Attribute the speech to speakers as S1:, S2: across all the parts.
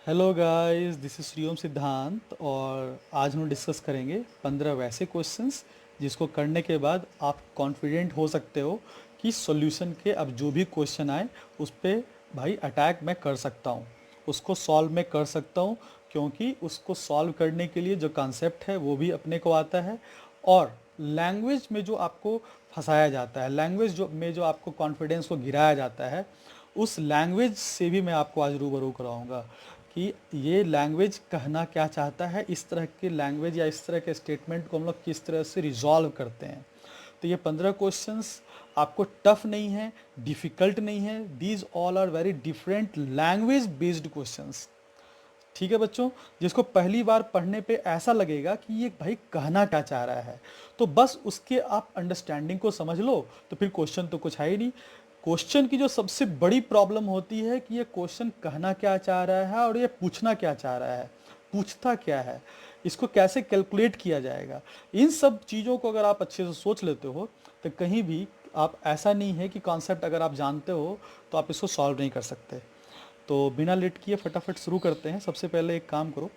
S1: Hello guys, this is Shriom सिद्धांत और आज हम डिस्कस करेंगे 15 वैसे क्वेश्चंस जिसको करने के बाद आप कॉन्फिडेंट हो सकते हो कि सॉल्यूशन के अब जो भी क्वेश्चन आए उस पर भाई अटैक मैं कर सकता हूँ, उसको सॉल्व मैं कर सकता हूँ। क्योंकि उसको सॉल्व करने के लिए जो कॉन्सेप्ट है वो भी अपने को आता है और लैंग्वेज में जो आपको फंसाया जाता है, लैंग्वेज जो में जो आपको कॉन्फिडेंस को गिराया जाता है, उस लैंग्वेज से भी मैं आपको आज रूबरू कराऊंगा कि ये लैंग्वेज कहना क्या चाहता है। इस तरह के लैंग्वेज या इस तरह के स्टेटमेंट को हम लोग किस तरह से रिजॉल्व करते हैं। तो ये 15 क्वेश्चंस आपको टफ नहीं है, डिफ़िकल्ट नहीं है। These all are very different language based questions. ठीक है बच्चों, जिसको पहली बार पढ़ने पे ऐसा लगेगा कि ये भाई कहना क्या चाह रहा है, तो बस उसके आप अंडरस्टैंडिंग को समझ लो तो फिर क्वेश्चन तो कुछ है ही नहीं। क्वेश्चन की जो सबसे बड़ी प्रॉब्लम होती है कि ये क्वेश्चन कहना क्या चाह रहा है और ये पूछना क्या चाह रहा है, पूछता क्या है, इसको कैसे कैलकुलेट किया जाएगा। इन सब चीज़ों को अगर आप अच्छे से सोच लेते हो तो कहीं भी आप, ऐसा नहीं है कि कॉन्सेप्ट अगर आप जानते हो तो आप इसको सॉल्व नहीं कर सकते। तो बिना लेट किए फटाफट शुरू करते हैं। सबसे पहले एक काम करो,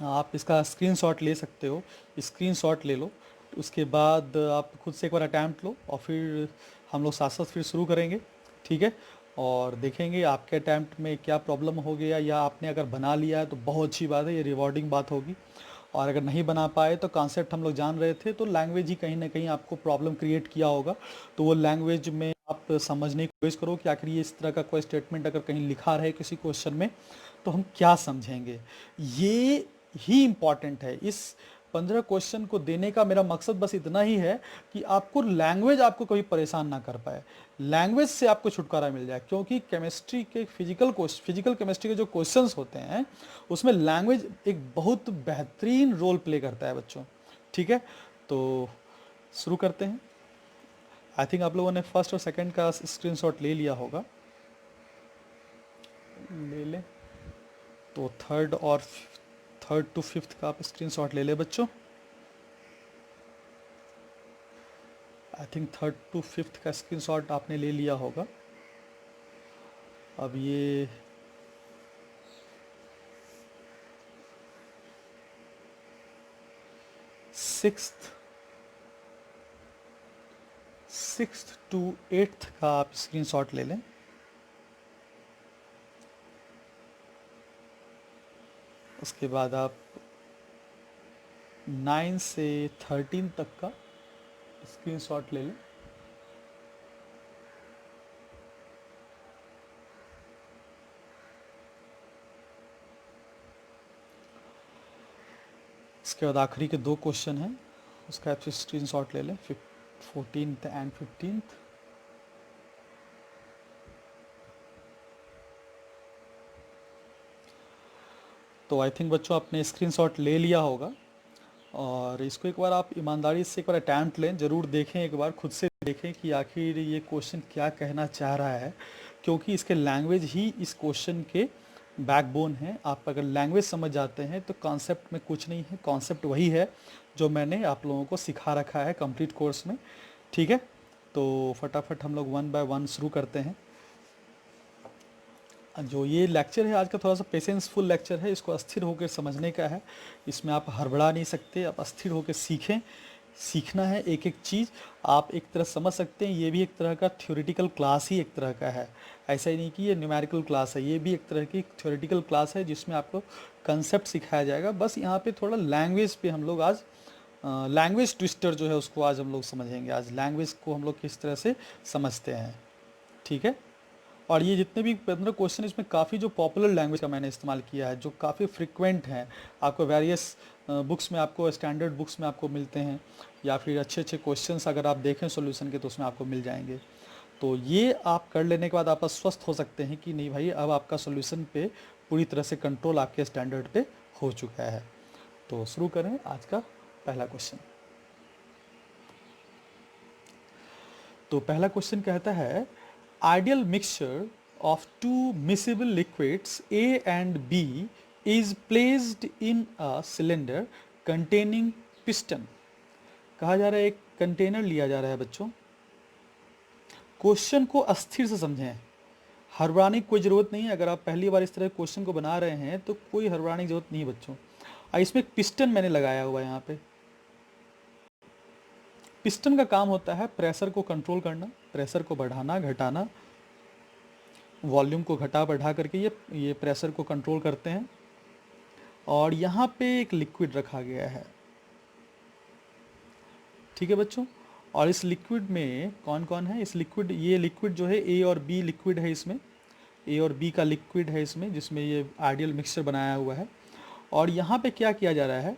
S1: आप इसका स्क्रीनशॉट ले सकते हो, स्क्रीनशॉट ले लो। उसके बाद आप खुद से एक बार अटैम्प्ट लो और फिर हम लोग साथ साथ फिर शुरू करेंगे। ठीक है, और देखेंगे आपके अटैम्प्ट में क्या प्रॉब्लम हो गया, या आपने अगर बना लिया है तो बहुत अच्छी बात है, ये रिवॉर्डिंग बात होगी। और अगर नहीं बना पाए तो कॉन्सेप्ट हम लोग जान रहे थे, तो लैंग्वेज ही कहीं ना कहीं आपको प्रॉब्लम क्रिएट किया होगा। तो वो लैंग्वेज में आप समझने की कोशिश करो कि आखिर ये इस तरह का कोई स्टेटमेंट अगर कहीं लिखा रहे किसी क्वेश्चन में तो हम क्या समझेंगे। ये ही इम्पॉर्टेंट है। इस 15 क्वेश्चन को देने का मेरा मकसद बस इतना ही है कि आपको लैंग्वेज आपको कभी परेशान ना कर पाए, लैंग्वेज से आपको छुटकारा मिल जाए। क्योंकि केमिस्ट्री के फिजिकल केमिस्ट्री के जो क्वेश्चंस होते हैं उसमें लैंग्वेज एक बहुत बेहतरीन रोल प्ले करता है बच्चों। ठीक है, तो शुरू करते हैं। आई थिंक आप लोगों ने फर्स्ट और सेकंड का स्क्रीनशॉट ले लिया होगा, ले लें तो थर्ड टू फिफ्थ का आप स्क्रीनशॉट ले लें बच्चों। I think third to fifth का स्क्रीनशॉट आपने ले लिया होगा। अब ये सिक्स्थ टू एट्थ का आप स्क्रीनशॉट ले लें। उसके बाद आप 9 से 13 तक का स्क्रीनशॉट ले लें। इसके बाद आखिरी के दो क्वेश्चन हैं, उसका आप स्क्रीनशॉट ले लें, 14th एंड 15th। तो आई थिंक बच्चों आपने स्क्रीनशॉट ले लिया होगा और इसको एक बार आप ईमानदारी से एक बार अटैम्प्ट लें, ज़रूर देखें, एक बार खुद से देखें कि आखिर ये क्वेश्चन क्या कहना चाह रहा है। क्योंकि इसके लैंग्वेज ही इस क्वेश्चन के बैकबोन है। आप अगर लैंग्वेज समझ जाते हैं तो कॉन्सेप्ट में कुछ नहीं है, कॉन्सेप्ट वही है जो मैंने आप लोगों को सिखा रखा है कंप्लीट कोर्स में। ठीक है, तो फटाफट हम लोग वन बाय वन शुरू करते हैं। जो ये लेक्चर है आज का, थोड़ा सा पेशेंसफुल लेक्चर है, इसको अस्थिर होकर समझने का है। इसमें आप हड़बड़ा नहीं सकते, आप अस्थिर होकर सीखें। सीखना है एक एक चीज़, आप एक तरह समझ सकते हैं। ये भी एक तरह का थ्योरेटिकल क्लास ही एक तरह का है, ऐसा ही नहीं कि ये न्यूमेरिकल क्लास है। ये भी एक तरह की थ्योरेटिकल क्लास है जिसमें आपको कंसेप्ट सिखाया जाएगा। बस यहाँ पे थोड़ा लैंग्वेज पे हम लोग आज लैंग्वेज ट्विस्टर जो है उसको आज हम लोग समझेंगे। आज लैंग्वेज को हम लोग किस तरह से समझते हैं। ठीक है, और ये जितने भी 15 क्वेश्चन, इसमें काफ़ी जो पॉपुलर लैंग्वेज का मैंने इस्तेमाल किया है, जो काफ़ी फ्रिक्वेंट हैं, आपको वेरियस बुक्स में, आपको स्टैंडर्ड बुक्स में आपको मिलते हैं, या फिर अच्छे अच्छे क्वेश्चंस अगर आप देखें सॉल्यूशन के तो उसमें आपको मिल जाएंगे। तो ये आप कर लेने के बाद आप स्वस्थ हो सकते हैं कि नहीं भाई, अब आपका सॉल्यूशन पे पूरी तरह से कंट्रोल आपके स्टैंडर्ड पे हो चुका है। तो शुरू करें आज का पहला क्वेश्चन। तो पहला क्वेश्चन कहता है, ideal mixture of two miscible liquids A and B is placed in a cylinder containing piston। कहा जा रहा है एक कंटेनर लिया जा रहा है बच्चों। क्वेश्चन को अस्थिर से समझें, हड़बड़ाने की कोई ज़रूरत नहीं है। अगर आप पहली बार इस तरह के क्वेश्चन को बना रहे हैं तो कोई हड़बड़ाने की ज़रूरत नहीं है बच्चों। इसमें एक पिस्टन मैंने लगाया हुआ है यहाँ पे। पिस्टन का काम होता है प्रेशर को कंट्रोल करना, प्रेशर को बढ़ाना घटाना, वॉल्यूम को घटा बढ़ा करके ये प्रेशर को कंट्रोल करते हैं। और यहाँ पे एक लिक्विड रखा गया है, ठीक है बच्चों। और इस लिक्विड में कौन कौन है? ये लिक्विड जो है ए और बी लिक्विड है इसमें, ए और बी का लिक्विड है इसमें, जिसमें ये आइडियल मिक्सचर बनाया हुआ है। और यहाँ पे क्या किया जा रहा है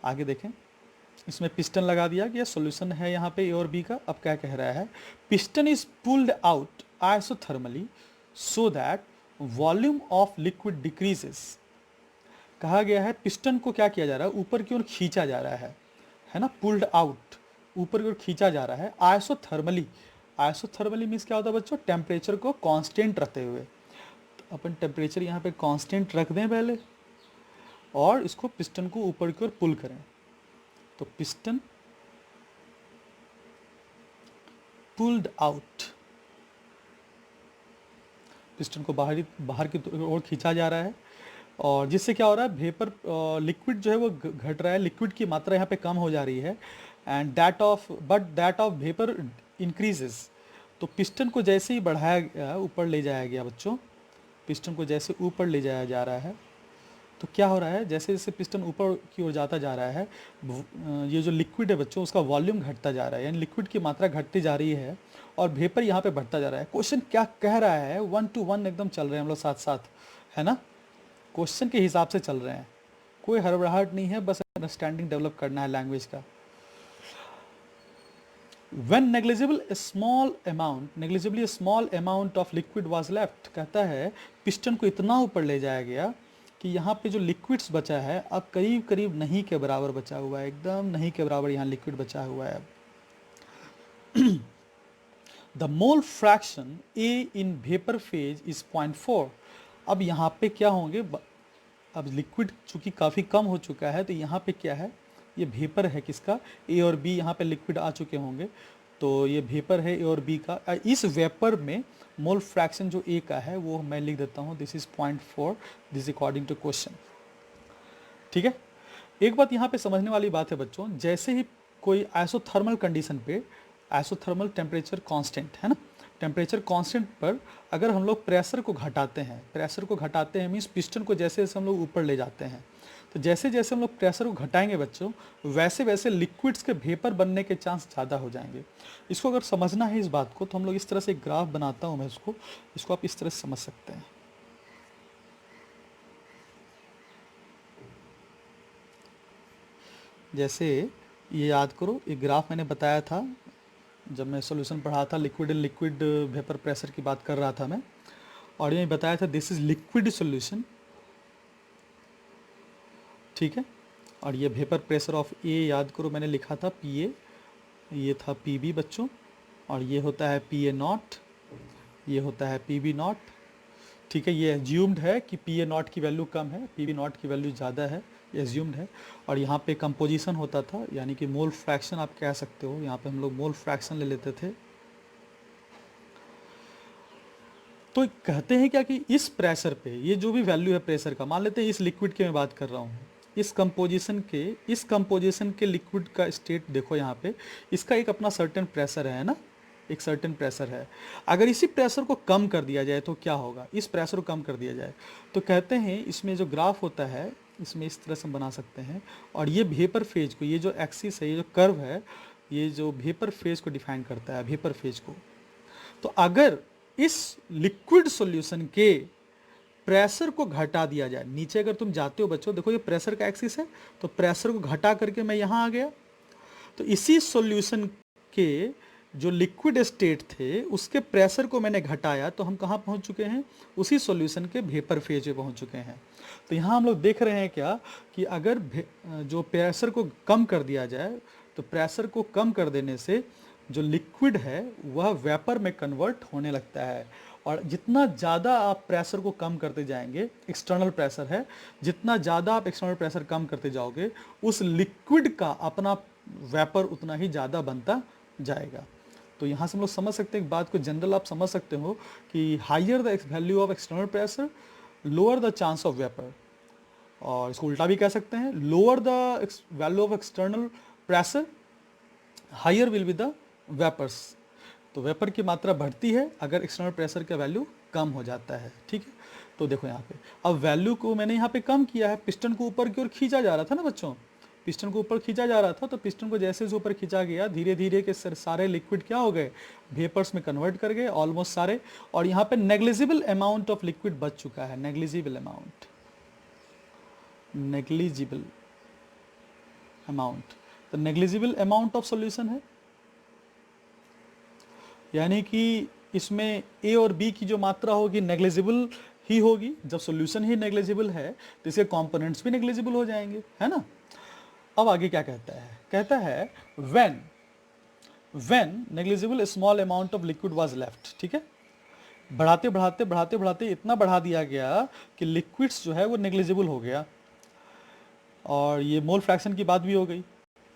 S1: आगे देखें। इसमें पिस्टन लगा दिया गया, सॉल्यूशन है यहाँ पे ए और बी का। अब क्या कह रहा है? Piston is pulled out isothermally so that volume of liquid decreases. कहा गया है पिस्टन को क्या किया जा रहा है? ऊपर की ओर खींचा जा रहा है ना, पुल्ड आउट, ऊपर की ओर खींचा जा रहा है आइसोथर्मली। आइसोथर्मली मीन्स क्या होता है बच्चों? टेम्परेचर को कांस्टेंट रखते हुए। तो अपन टेम्परेचर यहाँ पे कांस्टेंट रख दें पहले, और इसको पिस्टन को ऊपर की ओर पुल करें। तो पिस्टन पुल्ड आउट, पिस्टन को बाहर की ओर खींचा जा रहा है। और जिससे क्या हो रहा है? वेपर लिक्विड जो है वो घट रहा है, लिक्विड की मात्रा यहाँ पे कम हो जा रही है। And that of vapour increases. तो पिस्टन को जैसे ही बढ़ाया गया, ऊपर ले जाया गया बच्चों, पिस्टन को जैसे ऊपर ले जाया जा रहा है, तो क्या हो रहा है? जैसे जैसे पिस्टन ऊपर की ओर जाता जा रहा है, ये जो लिक्विड है बच्चों उसका वॉल्यूम घटता जा रहा है, यानी लिक्विड की मात्रा घटती जा रही है और वेपर यहाँ पे बढ़ता जा रहा है। क्वेश्चन क्या कह रहा है? 1 to 1 एकदम चल रहे हैं हम लोग साथ साथ, है ना, क्वेश्चन के हिसाब से चल रहे हैं, कोई हड़बड़ाहट नहीं है, बस अंडरस्टैंडिंग डेवलप करना है लैंग्वेज का। When negligibly a small amount of liquid was left, कहता है पिस्टन को इतना ऊपर ले जाया गया कि यहाँ पे जो लिक्विड्स बचा है अब करीब करीब नहीं के बराबर बचा हुआ है, एकदम नहीं के बराबर यहाँ लिक्विड बचा हुआ है। The mole fraction A in vapour phase is 0.4। अब यहाँ पे क्या होंगे? अब लिक्विड चूंकि काफ़ी कम हो चुका है, तो यहाँ पे क्या है? ये वेपर है किसका? ए और बी, यहाँ पे लिक्विड आ चुके होंगे, तो ये वेपर है ए और बी का। इस वेपर में मोल फ्रैक्शन जो ए का है वो मैं लिख देता हूँ, this is 0.4, this according to question, ठीक है। एक बात यहाँ पे समझने वाली बात है बच्चों, जैसे ही कोई आइसोथर्मल कंडीशन पे, आइसोथर्मल टेम्परेचर कांस्टेंट है ना, टेम्परेचर कांस्टेंट पर अगर हम लोग प्रेशर को घटाते हैं मीन्स पिस्टन को जैसे जैसे हम लोग ऊपर ले जाते हैं, तो जैसे जैसे हम लोग प्रेशर को घटाएंगे बच्चों, वैसे वैसे लिक्विड्स के वेपर बनने के चांस ज़्यादा हो जाएंगे। इसको अगर समझना है इस बात को, तो हम लोग इस तरह से एक ग्राफ बनाता हूँ मैं, इसको आप इस तरह से समझ सकते हैं। जैसे ये याद करो, ये ग्राफ मैंने बताया था जब मैं सॉल्यूशन पढ़ा था, लिक्विड वेपर प्रेशर की बात कर रहा था मैं, और ये बताया था दिस इज लिक्विड सॉल्यूशन, ठीक है। और ये वेपर प्रेशर ऑफ ए याद करो मैंने लिखा था पी ए, ये था पी बी बच्चों, और ये होता है पी ए नॉट, ये होता है पी बी नॉट, ठीक है। ये एज्यूम्ड है कि पी ए नॉट की वैल्यू कम है, पी बी नॉट की वैल्यू ज़्यादा है, एज्यूम्ड है। और यहाँ पे कंपोजिशन होता था, यानी कि मोल फ्रैक्शन आप कह सकते हो, यहाँ पे हम लोग मोल फ्रैक्शन ले लेते थे। तो कहते हैं क्या कि इस प्रेशर पे ये जो भी वैल्यू है प्रेशर का, मान लेते हैं इस लिक्विड की मैं बात कर रहा हूँ, इस कंपोजिशन के लिक्विड का स्टेट देखो यहाँ पे, इसका एक अपना सर्टेन प्रेशर है ना, एक सर्टेन प्रेशर है। अगर इसी प्रेशर को कम कर दिया जाए तो क्या होगा? इस प्रेशर को कम कर दिया जाए तो कहते हैं इसमें जो ग्राफ होता है, इसमें इस तरह से हम बना सकते हैं, और ये वेपर फेज को, ये जो एक्सिस है, ये जो कर्व है, ये जो वेपर फेज को डिफाइन करता है, वेपर फेज को। तो अगर इस लिक्विड सॉल्यूशन के प्रेशर को घटा दिया जाए, नीचे अगर तुम जाते हो बच्चों, देखो ये प्रेशर का एक्सिस है, तो प्रेशर को घटा करके मैं यहाँ आ गया, तो इसी सॉल्यूशन के जो लिक्विड स्टेट थे उसके प्रेशर को मैंने घटाया, तो हम कहाँ पहुँच चुके हैं? उसी सॉल्यूशन के वेपर फेज में पहुँच चुके हैं। तो यहाँ हम लोग देख रहे हैं क्या कि अगर जो प्रेशर को कम कर दिया जाए, तो प्रेशर को कम कर देने से जो लिक्विड है वह वेपर में कन्वर्ट होने लगता है। और जितना ज़्यादा आप प्रेशर को कम करते जाएंगे, एक्सटर्नल प्रेशर है, जितना ज़्यादा आप एक्सटर्नल प्रेशर कम करते जाओगे, उस लिक्विड का अपना वेपर उतना ही ज़्यादा बनता जाएगा। तो यहाँ से हम लोग समझ सकते हैं एक बात को, जनरल आप समझ सकते हो कि higher the value of external pressure lower the chance of vapour, और इसको उल्टा भी कह सकते हैं, lower the value of external pressure higher will be the vapours. तो वेपर की मात्रा बढ़ती है अगर एक्सटर्नल प्रेशर का वैल्यू कम हो जाता है, ठीक है। तो देखो यहाँ पे अब वैल्यू को मैंने यहाँ पे कम किया है, पिस्टन को ऊपर की ओर खींचा जा रहा था ना बच्चों, पिस्टन को ऊपर खींचा जा रहा था, तो पिस्टन को जैसे ऊपर खींचा गया धीरे धीरे के सारे लिक्विड क्या हो गए, वेपर्स में कन्वर्ट कर गए ऑलमोस्ट सारे, और यहाँ पे नेग्लिजिबल अमाउंट ऑफ लिक्विड बच चुका है, नेग्लिजिबल अमाउंट, नेग्लिजिबल अमाउंट, तो नेग्लिजिबल अमाउंट ऑफ सॉल्यूशन है, यानी कि इसमें ए और बी की जो मात्रा होगी नेग्लिजिबल ही होगी। जब सॉल्यूशन ही नेग्लिजिबल है तो इसके कंपोनेंट्स भी नेग्लिजिबल हो जाएंगे, है ना। अब आगे क्या कहता है when negligible small amount of liquid was left, ठीक है। बढ़ाते इतना बढ़ा दिया गया कि लिक्विड्स जो है वो नेग्लिजिबल हो गया, और ये मोल फ्रैक्शन की बात भी हो गई।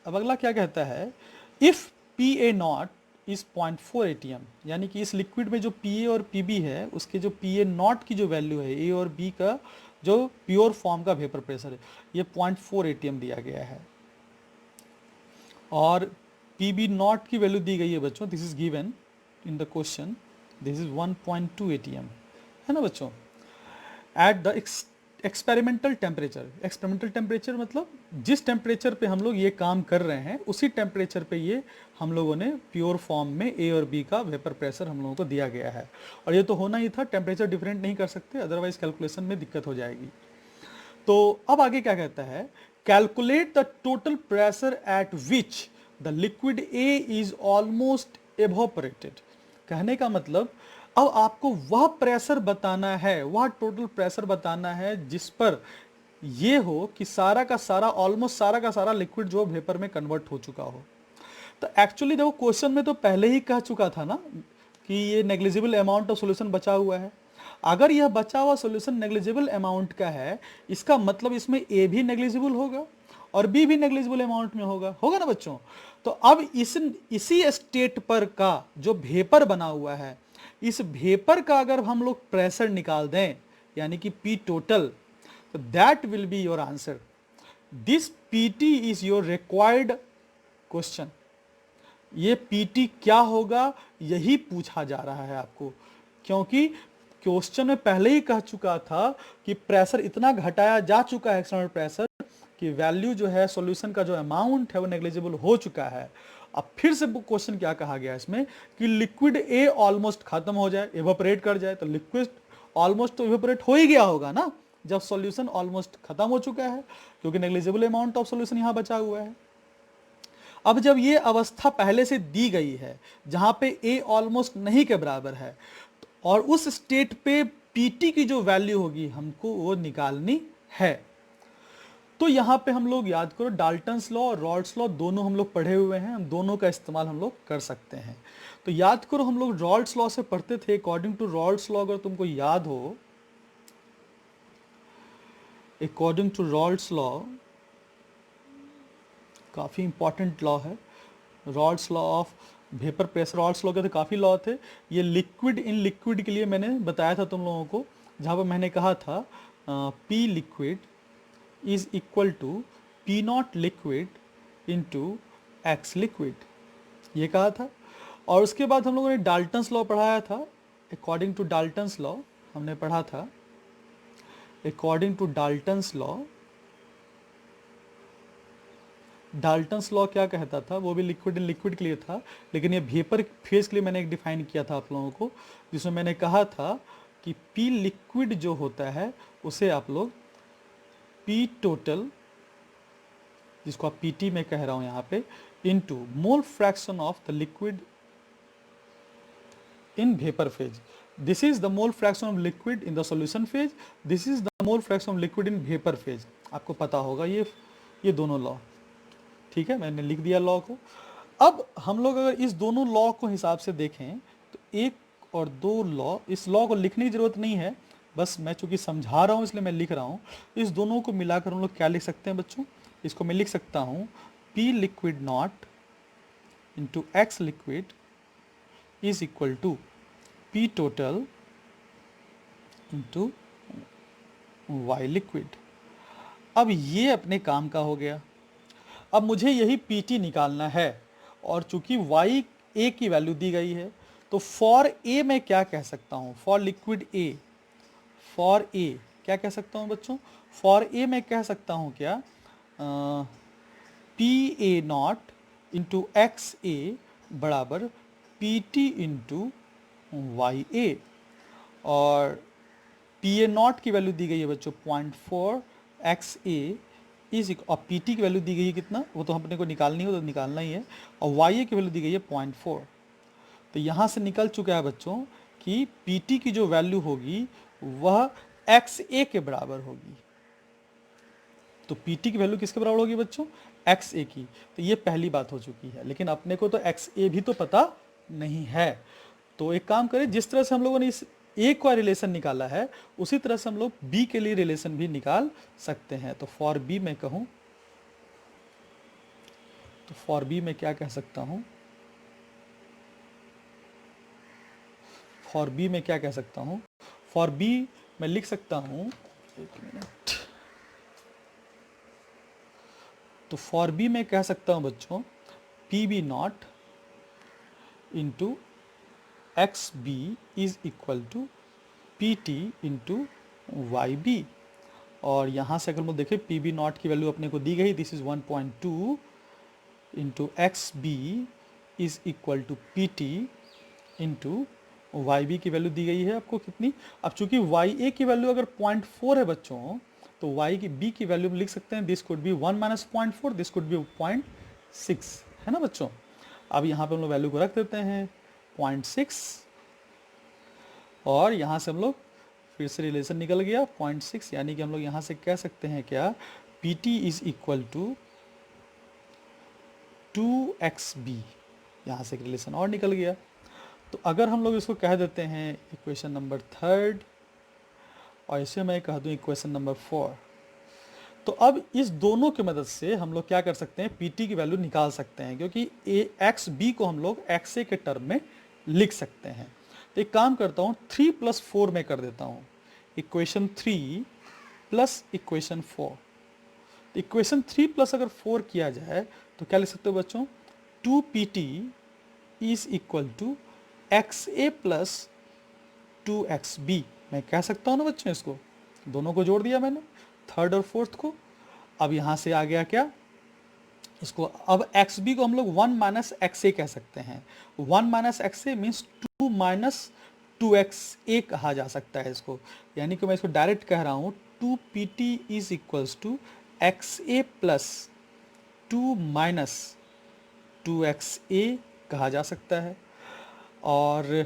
S1: अब अगला क्या कहता है, if P A not is 0.4 ATM, यानी कि इस लिक्विड में जो पी ए और पी बी है उसके जो पी ए नॉट की जो वैल्यू है, ए और बी का जो प्योर फॉर्म का वेपर प्रेशर है, ये 0.4 ATM दिया गया है, और पी बी नॉट की वैल्यू दी गई है बच्चों, this is given in the question, this is 1.2 ATM, है ना बच्चों। एट द एक्सपेरिमेंटल टेम्परेचर मतलब जिस टेम्परेचर पे हम लोग ये काम कर रहे हैं उसी टेम्परेचर पे ये हम लोगों ने प्योर फॉर्म में ए और बी का वेपर प्रेशर हम लोगों को दिया गया है, और ये तो होना ही था, टेम्परेचर डिफरेंट नहीं कर सकते अदरवाइज कैलकुलेशन में दिक्कत हो जाएगी। तो अब आगे क्या कहता है, calculate the total pressure at which the liquid A is almost evaporated. कहने का मतलब अब आपको वह प्रेशर बताना है, वह टोटल प्रेशर बताना है जिस पर ये हो कि सारा का सारा ऑलमोस्ट सारा का सारा लिक्विड जो वेपर में कन्वर्ट हो चुका हो। तो एक्चुअली देखो क्वेश्चन में तो पहले ही कह चुका था ना कि ये नेग्लिजिबल अमाउंट ऑफ सॉल्यूशन बचा हुआ है। अगर यह बचा हुआ सॉल्यूशन नेग्लिजिबल अमाउंट का है, इसका मतलब इसमें ए भी नेग्लिजिबल होगा और बी भी नेग्लिजिबल अमाउंट में होगा ना बच्चों। तो अब इसी स्टेट पर का जो वेपर बना हुआ है, इस वेपर का अगर हम लोग प्रेशर निकाल दें यानी कि पी टोटल, तो that will be your answer. This PT is your required question. ये पीटी क्या होगा यही पूछा जा रहा है आपको, क्योंकि क्वेश्चन में पहले ही कह चुका था कि प्रेशर इतना घटाया जा चुका है एक्सटर्नल प्रेशर कि वैल्यू जो है सॉल्यूशन का जो अमाउंट है वो नेग्लिजिबल हो चुका है। अब फिर से क्वेश्चन क्या कहा गया इसमें कि लिक्विड ए ऑलमोस्ट खत्म हो जाए, इवेपोरेट कर जाए, तो लिक्विड ऑलमोस्ट तो इवेपोरेट हो ही गया होगा ना जब सॉल्यूशन ऑलमोस्ट खत्म हो चुका है, क्योंकि नेग्लिजिबल अमाउंट ऑफ सॉल्यूशन यहां बचा हुआ है। अब जब ये अवस्था पहले से दी गई है जहां पे ए ऑलमोस्ट नहीं के बराबर है, और उस स्टेट पे पीटी की जो वैल्यू होगी हमको वो निकालनी है, तो यहाँ पे हम लोग याद करो डाल्टन्स लॉ और रॉल्स लॉ दोनों हम लोग पढ़े हुए हैं, दोनों का इस्तेमाल हम लोग कर सकते हैं। तो याद करो हम लोग रॉल्स लॉ से पढ़ते थे। अकॉर्डिंग टू रॉल्स लॉ अगर तुमको याद हो, अकॉर्डिंग टू रॉल्स लॉ काफ़ी इंपॉर्टेंट लॉ है, Rawls law of vapour pressure. Rawls law के तो काफ़ी लॉ थे, ये लिक्विड इन लिक्विड के लिए मैंने बताया था तुम लोगों को, जहाँ पर मैंने कहा था P liquid is equal to P naught liquid into X liquid, ये कहा था। और उसके बाद हम लोगों ने डाल्टन्स लॉ पढ़ाया था। अकॉर्डिंग टू डाल्टन्स लॉ हमने पढ़ा था, according to Dalton's law, Dalton's law क्या कहता था, वो भी लिक्विड इन लिक्विड के लिए था, लेकिन ये वेपर फेज के लिए मैंने एक डिफाइन किया था आप लोगों को, जिसमें मैंने कहा था कि पी लिक्विड जो होता है उसे आप लोग पी टोटल, जिसको आप पीटी में कह रहा हूं यहाँ पे, into mole fraction of the liquid in vapour phase. This is the mole fraction of liquid in the solution phase, this is the mole fraction of liquid in vapour phase. आपको पता होगा ये दोनों लॉ, ठीक है, मैंने लिख दिया लॉ को। अब हम लोग अगर इस दोनों लॉ को हिसाब से देखें तो एक और दो लॉ, इस लॉ को लिखने की जरूरत नहीं है, बस मैं चूंकि समझा रहा हूं इसलिए मैं लिख रहा हूं। इस दोनों को मिलाकर हम लोग क्या लिख सकते हैं बच्चों, इसको मैं लिख सकता हूं P liquid naught into X liquid is equal to P total into Y liquid. अब ये अपने काम का हो गया। अब मुझे यही पी टी निकालना है, और चूंकि वाई ए की वैल्यू दी गई है, तो फॉर ए मैं क्या कह सकता हूँ, for liquid A, for a क्या कह सकता हूँ बच्चों, फॉर ए मैं कह सकता हूँ क्या, P A not into X A बराबर P T into Y A. और पी ए नॉट की वैल्यू दी गई है बच्चों 0.4, एक्स ए इज, और पी टी की वैल्यू दी गई है कितना, वो तो अपने को निकालनी हो तो निकालना ही है, और वाई ए की वैल्यू दी गई है 0.4। तो यहाँ से निकल चुका है बच्चों कि पी टी की जो वैल्यू होगी वह एक्स ए के बराबर होगी। तो पी टी की वैल्यू किसके बराबर होगी बच्चों, एक्स ए की। तो ये पहली बात हो चुकी है, लेकिन अपने को तो एक्स ए भी तो पता नहीं है। तो एक काम करें, जिस तरह से हम लोगों ने इस ए का रिलेशन निकाला है, उसी तरह से हम लोग बी के लिए रिलेशन भी निकाल सकते हैं। तो फॉर बी मैं कहूँ, तो फॉर बी मैं क्या कह सकता हूँ, फॉर बी मैं क्या कह सकता हूँ, फॉर बी मैं लिख सकता हूँ, एक मिनट, तो फॉर बी मैं कह सकता हूँ बच्चों P B naught into X B is equal to P T into Y B. और यहाँ से अगर हम देखें पी बी नॉट की वैल्यू अपने को दी गई, this is 1.2 into X B is equal to P T into Y B की वैल्यू दी गई है आपको कितनी। अब चूंकि वाई ए की वैल्यू अगर 0.4 है बच्चों, तो वाई की बी की वैल्यू लिख सकते हैं, this could B 1 minus 0.4, this could B 0.6, है ना बच्चों। अब यहाँ पे हम लोग वैल्यू को रख देते हैं 0.6, और यहाँ से हम लोग फिर से रिलेशन निकल गया 0.6, यानी कि हम लोग यहाँ से कह सकते हैं क्या, P T is equal to 2xb, यहाँ से एक रिलेशन और निकल गया। तो अगर हम लोग इसको कह देते हैं इक्वेशन नंबर 3, और इसे मैं कह दूँ इक्वेशन नंबर 4, तो अब इस दोनों की मदद से हम लोग क्या कर सकते हैं, पी टी की वैल्यू निकाल सकते हैं, क्योंकि ए एक्स बी को हम लोग एक्स ए के टर्म में लिख सकते हैं। तो एक काम करता हूँ 3 + 4 में कर देता हूँ, इक्वेशन 3 प्लस इक्वेशन 4। तो इक्वेशन 3 प्लस अगर 4 किया जाए तो क्या लिख सकते हो बच्चों, 2 pt is equal to X A plus 2xb। मैं कह सकता हूँ ना बच्चों, इसको दोनों को जोड़ दिया मैंने, थर्ड और फोर्थ को। अब यहाँ से आ गया क्या, इसको अब एक्स बी को हम लोग 1 माइनस एक्स ए कह सकते हैं। 1 माइनस एक्स ए मीन्स 2 माइनस 2xa कहा जा सकता है इसको, यानी कि मैं इसको डायरेक्ट कह रहा हूँ 2 pt is equals to X A plus 2 minus 2xa कहा जा सकता है। और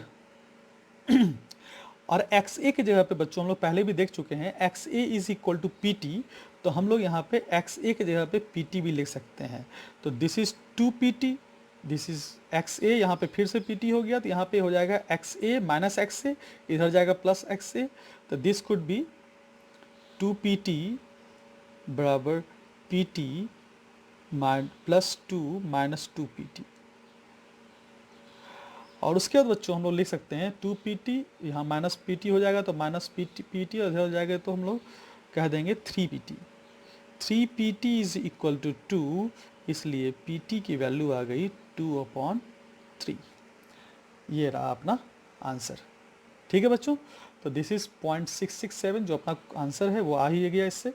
S1: और एक्स ए की जगह पे बच्चों हम लोग पहले भी देख चुके हैं, X A is equal to P T, तो हम लोग यहाँ पे एक्स ए की जगह पे पी टी भी लिख सकते हैं। तो this is 2 P T, this is X A, यहाँ पे फिर से पी टी हो गया, तो यहाँ पे हो जाएगा X A minus X A, इधर जाएगा प्लस एक्स ए, तो this could be 2 P T बराबर P T plus 2 minus 2 P T. और उसके बाद बच्चों हम लोग लिख सकते हैं 2 पी टी, यहाँ माइनस पी टी हो जाएगा तो माइनस पी टी, और इधर हो जाएगा तो हम लोग कह देंगे 3 P T. 3 P T is equal to 2, इसलिए पी टी की वैल्यू आ गई 2/3। ये रहा अपना आंसर। ठीक है बच्चों, तो दिस इज 0.667 जो अपना आंसर है वो आ ही गया इससे।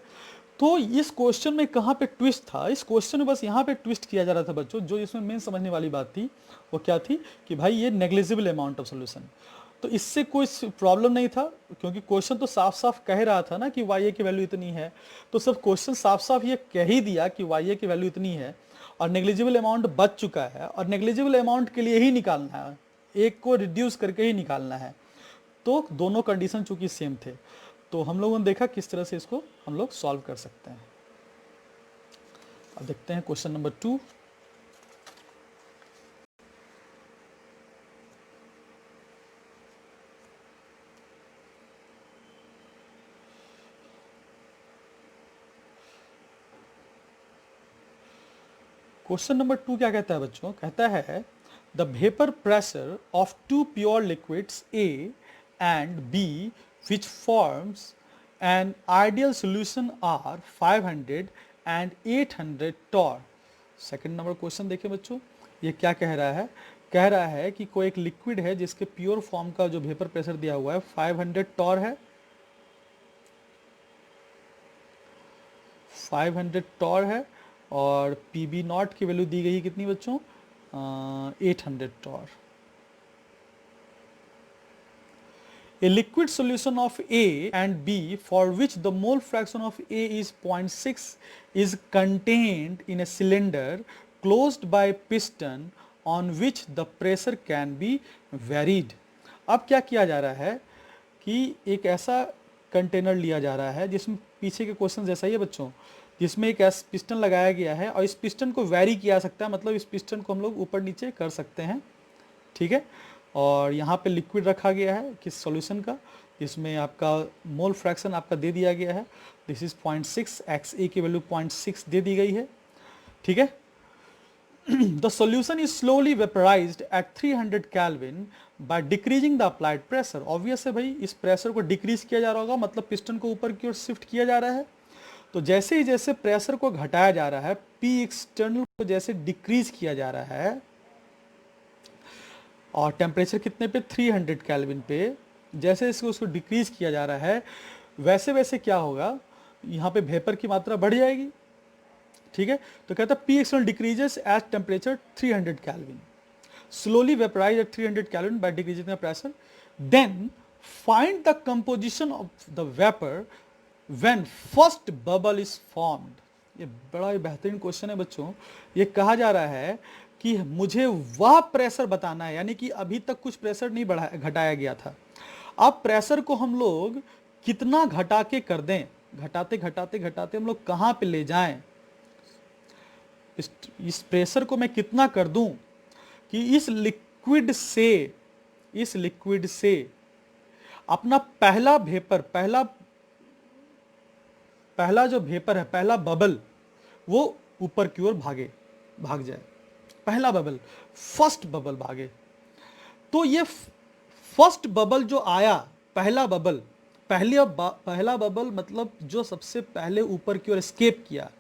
S1: तो इस क्वेश्चन में कहाँ पे ट्विस्ट था, इस क्वेश्चन में बस यहाँ पे ट्विस्ट किया जा रहा था बच्चों। जो इसमें मेन समझने वाली बात थी वो क्या थी कि भाई ये नेग्लिजिबल अमाउंट ऑफ सोल्यूशन, तो इससे कोई प्रॉब्लम नहीं था, क्योंकि क्वेश्चन तो साफ साफ कह रहा था ना कि वाई ए की वैल्यू इतनी है। तो सब क्वेश्चन साफ साफ ये कह ही दिया कि वाई ए की वैल्यू इतनी है, और नेग्लिजिबल अमाउंट बच चुका है, और नेग्लिजिबल अमाउंट के लिए ही निकालना है, एक को रिड्यूस करके ही निकालना है। तो दोनों कंडीशन चूंकि सेम थे, तो हम लोगों ने देखा किस तरह से इसको हम लोग सॉल्व कर सकते हैं। अब देखते हैं क्वेश्चन नंबर 2। क्वेश्चन नंबर 2 क्या कहता है बच्चों, कहता है the vapor pressure of two pure liquids A and B which forms an ideal solution are 500 and 800 torr. Second number question देखिए बच्चों, ये क्या कह रहा है? कह रहा है कि कोई एक लिक्विड है जिसके प्योर फॉर्म का जो वेपर प्रेशर दिया हुआ है 500 टॉर है, 500 टॉर है, और पीबी नॉट की वैल्यू दी गई है कितनी बच्चों? 800 Tor. A liquid solution of A and B for which the mole fraction of A is 0.6 is contained in a cylinder closed by piston on which the pressure can be varied. अब क्या किया जा रहा है कि एक ऐसा container लिया जा रहा है जिसमें पीछे के क्वेश्चन जैसा ही है बच्चों, जिसमें एक ऐसा पिस्टन लगाया गया है और इस पिस्टन को वैरी किया जा सकता है, मतलब इस पिस्टन को हम लोग ऊपर नीचे कर सकते हैं, ठीक है। और यहाँ पे लिक्विड रखा गया है किस सॉल्यूशन का, इसमें आपका मोल फ्रैक्शन आपका दे दिया गया है, दिस इज 0.6, एक्स ए की वैल्यू 0.6 दे दी गई है, ठीक है। The solution is slowly vaporized at 300 kelvin by decreasing the applied pressure. Obvious है भाई, इस प्रेशर को डिक्रीज किया जा रहा होगा, मतलब पिस्टन को ऊपर की ओर शिफ्ट किया जा रहा है। तो जैसे ही जैसे प्रेशर को घटाया जा रहा है, पी एक्सटर्नल को जैसे डिक्रीज किया जा रहा है, और टेम्परेचर कितने पे, 300 केल्विन पे, जैसे जैसे उसको डिक्रीज किया जा रहा है वैसे वैसे क्या होगा, यहाँ पे वेपर की मात्रा बढ़ जाएगी, ठीक है। तो कहता है P external decreases at temperature 300 kelvin, slowly vaporise at 300 kelvin by decreasing the pressure, then find the composition of the vapour when first bubble is formed. ये बड़ा ही बेहतरीन क्वेश्चन है बच्चों। ये कहा जा रहा है कि मुझे वह प्रेशर बताना है, यानी कि अभी तक कुछ प्रेशर नहीं घटाया गया था, अब प्रेशर को हम लोग कितना घटा के कर दें, घटाते घटाते घटाते हम लोग कहां पे ले जाएं, इस प्रेशर को मैं कितना कर दूं कि इस लिक्विड से अपना पहला वेपर, पहला जो वेपर है, पहला बबल, वो ऊपर की ओर भाग जाए, पहला बबल, फर्स्ट बबल भागे। तो ये फर्स्ट बबल जो आया, पहला बबल मतलब जो सबसे पहले ऊपर की ओर एस्केप किया,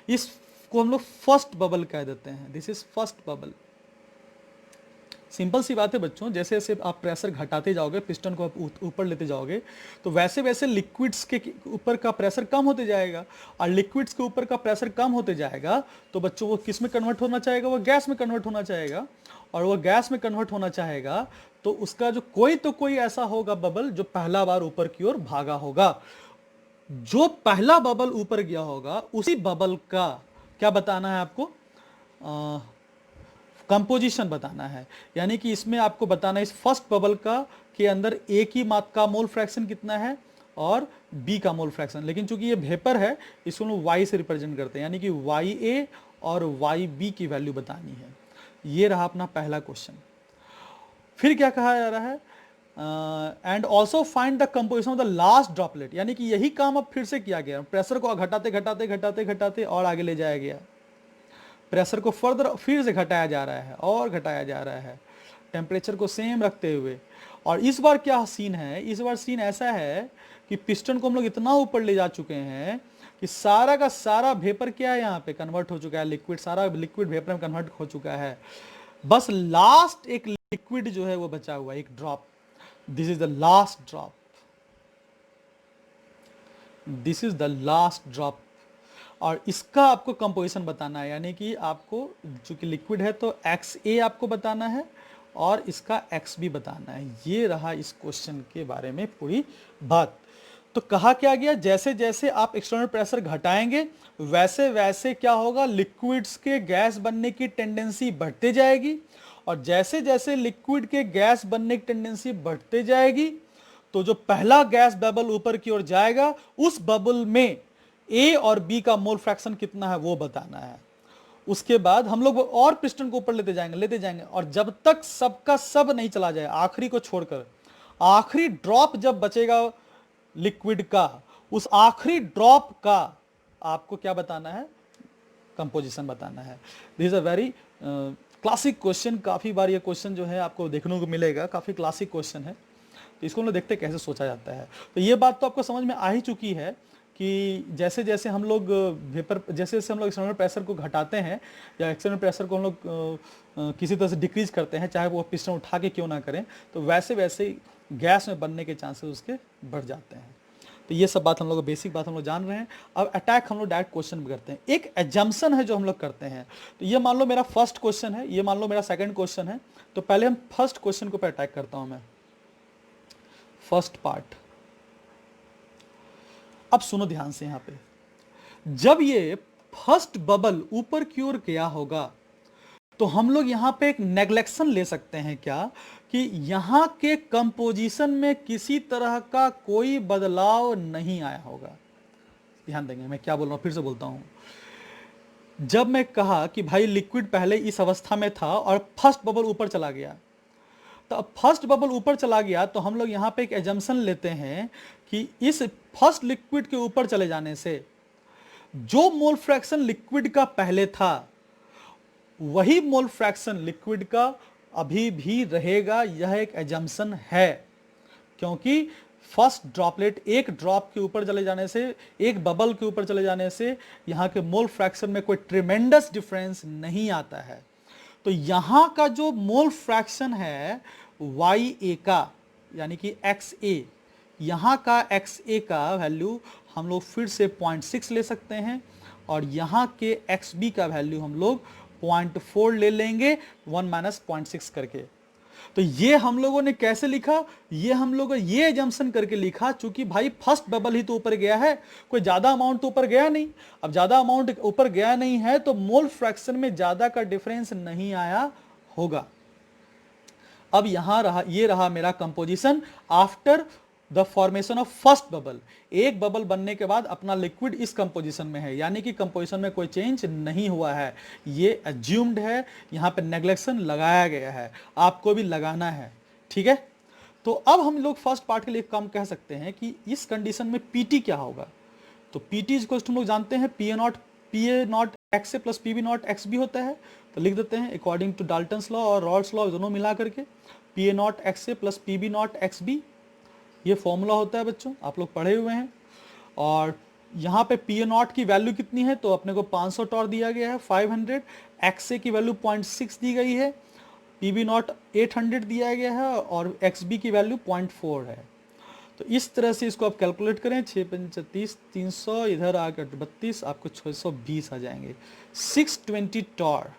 S1: इसको हम लोग फर्स्ट बबल कह देते हैं, this is first bubble. Simple सी बात है बच्चों, जैसे जैसे आप प्रेशर घटाते जाओगे, पिस्टन को आप ऊपर लेते जाओगे, तो वैसे वैसे लिक्विड्स के ऊपर का प्रेशर कम होते जाएगा, और लिक्विड्स के ऊपर का प्रेशर कम होते जाएगा तो बच्चों वो किस में कन्वर्ट होना चाहेगा, वो गैस में कन्वर्ट होना चाहेगा, और वो गैस में कन्वर्ट होना चाहेगा तो उसका जो कोई ऐसा होगा बबल जो पहला बार ऊपर की ओर भागा होगा। जो पहला बबल ऊपर गया होगा उसी बबल का क्या बताना है आपको, कंपोजिशन बताना है, यानी कि इसमें आपको बताना है इस फर्स्ट बबल का के अंदर ए की मात्रा का मोल फ्रैक्शन कितना है और बी का मोल फ्रैक्शन, लेकिन चूंकि ये वेपर है इसको हम वाई से रिप्रेजेंट करते हैं, यानी कि वाई ए और वाई बी की वैल्यू बतानी है। ये रहा अपना पहला क्वेश्चन। फिर क्या कहा जा रहा है, and also find the composition of the last droplet, यानी कि यही काम अब फिर से किया गया, प्रेशर को घटाते घटाते घटाते घटाते और आगे ले जाया गया, प्रेशर को फर्दर फिर से घटाया जा रहा है और घटाया जा रहा है, टेम्परेचर को सेम रखते हुए। और इस बार क्या सीन है, इस बार सीन ऐसा है कि पिस्टन को हम लोग इतना ऊपर ले जा चुके हैं कि सारा का सारा वेपर क्या है, यहाँ पे कन्वर्ट हो चुका है, लिक्विड, सारा लिक्विड वेपर में कन्वर्ट हो चुका है, बस लास्ट एक लिक्विड जो है वो बचा हुआ है, एक drop, this is the last drop, this is the last drop, और इसका आपको कंपोजिशन बताना है, यानी कि आपको चूंकि लिक्विड है तो एक्स ए आपको बताना है और इसका एक्स बी बताना है। ये रहा इस क्वेश्चन के बारे में पूरी बात। तो कहा क्या गया, जैसे जैसे आप एक्सटर्नल प्रेशर घटाएंगे वैसे वैसे क्या होगा, लिक्विड्स के गैस बनने की टेंडेंसी बढ़ते जाएगी, और जैसे जैसे लिक्विड के गैस बनने की टेंडेंसी बढ़ते जाएगी तो जो पहला गैस बबल ऊपर की ओर जाएगा उस बबल में ए और बी का मोल फ्रैक्शन कितना है वो बताना है। उसके बाद हम लोग और पिस्टन को ऊपर लेते जाएंगे, और जब तक सबका सब नहीं चला जाए, आखिरी को छोड़कर, आखिरी ड्रॉप जब बचेगा लिक्विड का, उस आखिरी ड्रॉप का आपको क्या बताना है, कंपोजिशन बताना है। This is a very classic question, काफ़ी बार ये क्वेश्चन जो है आपको देखने को मिलेगा, काफ़ी क्लासिक क्वेश्चन है। तो इसको हम लोग देखते हैं कैसे सोचा जाता है। तो ये बात तो आपको समझ में आ ही चुकी है कि जैसे जैसे हम लोग वेपर, जैसे जैसे हम लोग एक्सटर्नल प्रेशर को घटाते हैं या एक्सटर्नल प्रेशर को हम लोग किसी तरह से डिक्रीज करते हैं, चाहे वो पिस्टन उठा के क्यों ना करें, तो वैसे वैसे गैस में बनने के चांसेस उसके बढ़ जाते हैं। तो ये सब बात हम लोग, बेसिक बात हम लोग जान रहे हैं। अब अटैक हम लोग डायरेक्ट क्वेश्चन भी करते हैं। एक एजम्पशन है जो हम लोग करते हैं। तो ये मान लो मेरा फर्स्ट क्वेश्चन है, ये मान लो मेरा सेकंड क्वेश्चन है। तो पहले हम फर्स्ट क्वेश्चन को पे अटैक करता हूं मैं, फर्स्ट पार्ट। अब सुनो ध्यान से, यहां पे जब ये फर्स्ट बबल ऊपर की ओर गया होगा तो हम लोग यहां पे एक नेग्लेक्शन ले सकते हैं क्या, कि यहां के कंपोजिशन में किसी तरह का कोई बदलाव नहीं आया होगा। ध्यान देंगे मैं क्या बोल रहा हूं, फिर से बोलता हूं। जब मैं कहा कि भाई लिक्विड पहले इस अवस्था में था और फर्स्ट बबल ऊपर चला गया, तो अब फर्स्ट बबल ऊपर चला गया तो हम लोग यहां पे एक एजम्पशन लेते हैं कि इस फर्स्ट लिक्विड के ऊपर चले जाने से जो मोल फ्रैक्शन लिक्विड का पहले था वही मोल फ्रैक्शन लिक्विड का अभी भी रहेगा। यह एक एजम्पशन है, क्योंकि फर्स्ट ड्रॉपलेट, एक ड्रॉप के ऊपर चले जाने से, एक बबल के ऊपर चले जाने से यहां के मोल फ्रैक्शन में कोई ट्रिमेंडस डिफरेंस नहीं आता है। तो यहां का जो मोल फ्रैक्शन है वाई ए का, यानी कि एक्स ए, यहां का एक्स ए का वैल्यू हम लोग फिर से 0.6 ले सकते हैं और यहां के एक्स बी का वैल्यू हम लोग 0.4 ले लेंगे, 1 माइनस 0.6 करके। तो ये हम लोगों ने कैसे लिखा, ये हम लोग ये एजम्पशन करके लिखा, चूंकि भाई फर्स्ट बबल ही तो ऊपर गया है, कोई ज्यादा अमाउंट तो ऊपर गया नहीं। अब ज्यादा अमाउंट ऊपर गया नहीं है तो मोल फ्रैक्शन में ज्यादा का डिफरेंस नहीं आया होगा। अब यहां रहा, ये रहा मेरा composition after the formation of first bubble. एक बबल बनने के बाद अपना लिक्विड इस कंपोजिशन में है, यानी कि कंपोजिशन में कोई चेंज नहीं हुआ है, ये अज्यूम्ड है। यहां पे नेग्लेक्शन लगाया गया है, आपको भी लगाना है, ठीक है। तो अब हम लोग फर्स्ट पार्ट के लिए काम कह सकते हैं कि इस कंडीशन में पीटी क्या होगा। तो पीटी इज हम लोग जानते हैं P A naught X A plus P B naught X B होता है। तो लिख देते हैं अकॉर्डिंग टू डाल्टन्स लॉ और रॉल्स लॉ दोनों मिला करके P A naught X A plus P B naught X B, ये फॉर्मूला होता है बच्चों, आप लोग पढ़े हुए हैं। और यहाँ पे पी ए नॉट की वैल्यू कितनी है, तो अपने को 500 टॉर दिया गया है 500, एक्स ए की वैल्यू 0.6 दी गई है, पी बी नॉट 800 दिया गया है और एक्स बी की वैल्यू 0.4 है। तो इस तरह से इसको आप कैलकुलेट करें, 6 पंच 30, 300 इधर आकर 32, आपको 620 आ जाएंगे, 620 टॉर।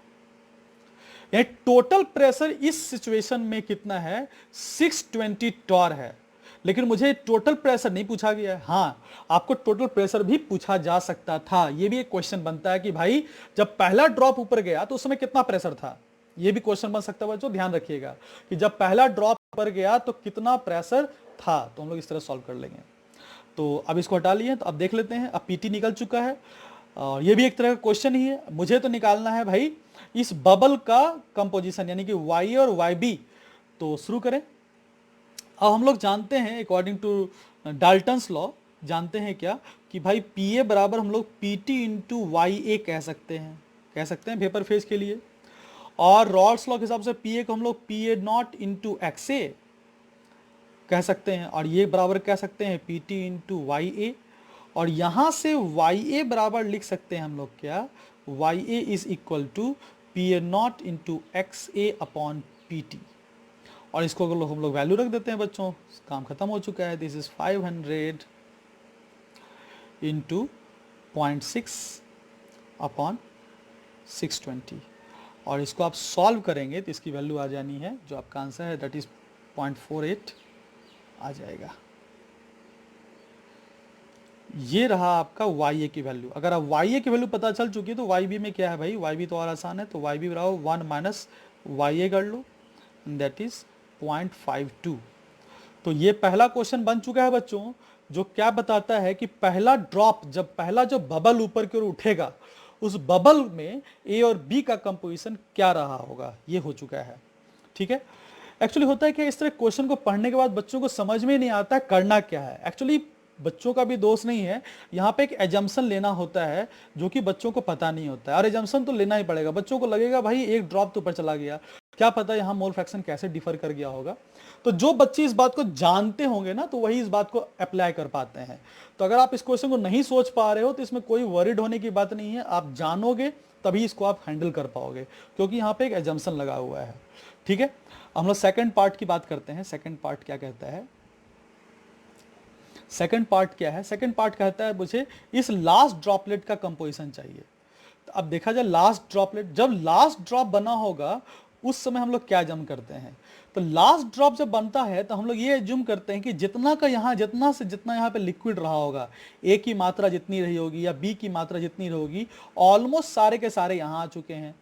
S1: यानी टोटल प्रेशर इस सिचुएशन में कितना है, 620 टॉर है। लेकिन मुझे टोटल प्रेशर नहीं पूछा गया है। हाँ, आपको टोटल प्रेशर भी पूछा जा सकता था। ये भी एक क्वेश्चन बनता है कि भाई जब पहला ड्रॉप ऊपर गया तो उस समय कितना प्रेशर था, ये भी क्वेश्चन बन सकता है बच्चों। ध्यान रखिएगा कि जब पहला ड्रॉप ऊपर गया तो कितना प्रेशर था, तो हम लोग इस तरह सॉल्व कर लेंगे। तो अब इसको हटा लिए, तो अब देख लेते हैं। अब पीटी निकल चुका है और ये भी एक तरह का क्वेश्चन ही है। मुझे तो निकालना है भाई इस बबल का कंपोजिशन, यानी कि वाई और वाई बी। तो शुरू करें। अब हम लोग जानते हैं अकॉर्डिंग टू डाल्टन्स लॉ, जानते हैं क्या कि भाई पी ए बराबर हम लोग पी टी इंटू वाई ए कह सकते हैं वेपर फेज के लिए। और रॉल्स लॉ के हिसाब से पी ए को हम लोग P A not into X A कह सकते हैं, और ये बराबर कह सकते हैं P T into Y A. और यहाँ से वाई ए बराबर लिख सकते हैं हम लोग क्या, Y A is equal to P A not into X A upon P T. और इसको अगर हम लोग वैल्यू रख देते हैं बच्चों, काम खत्म हो चुका है। This is 500 into 0.6 upon 620। और इसको आप सॉल्व करेंगे तो इसकी वैल्यू आ जानी है, जो आपका आंसर है दैट इज 0.48 आ जाएगा। ये रहा आपका वाई ए की वैल्यू। अगर आप वाई ए की वैल्यू पता चल चुकी है तो वाई बी में क्या है भाई, वाई बी तो और आसान है। तो वाई बी बराबर 1 माइनस वाई ए कर लो, दैट इज 0.52। तो ये पहला क्वेश्चन बन चुका है बच्चों, जो क्या बताता है कि पहला ड्रॉप, जब पहला जो बबल ऊपर की ओर उठेगा उस बबल में ए और बी का कंपोजिशन क्या रहा होगा, ये हो चुका है। ठीक है। एक्चुअली होता है कि इस तरह क्वेश्चन को पढ़ने के बाद बच्चों को समझ में नहीं आता है करना क्या है। एक्चुअली बच्चों का भी दोष नहीं है, यहाँ पे एक एजम्पशन लेना होता है जो कि बच्चों को पता नहीं होता है, और एजम्पशन तो लेना ही पड़ेगा। बच्चों को लगेगा भाई एक ड्रॉप तो ऊपर चला गया, क्या पता यहाँ मोल फ्रैक्शन कैसे डिफर कर गया होगा। तो जो बच्चे इस बात को जानते होंगे ना, तो वही इस बात को अप्लाई कर पाते हैं। तो अगर आप इस क्वेश्चन को नहीं सोच पा रहे हो तो इसमें कोई वरिड होने की बात नहीं है, आप जानोगे तभी इसको आप हैंडल कर पाओगे, क्योंकि यहाँ पे एक एजम्पशन लगा हुआ है। ठीक है, हम लोग सेकंड पार्ट की बात करते हैं। सेकंड पार्ट क्या कहता है? सेकंड पार्ट क्या है? सेकंड पार्ट कहता है मुझे इस लास्ट ड्रॉपलेट का कंपोजिशन चाहिए। तो अब देखा जाए लास्ट ड्रॉपलेट, जब लास्ट ड्रॉप बना होगा उस समय हम लोग क्या जम करते हैं? तो लास्ट ड्रॉप जब बनता है तो हम लोग ये एज्यूम करते हैं कि जितना का यहाँ, जितना से जितना यहाँ पे लिक्विड रहा होगा, ए की मात्रा जितनी रही होगी या बी की मात्रा जितनी रही होगी, ऑलमोस्ट सारे के सारे यहाँ आ चुके हैं।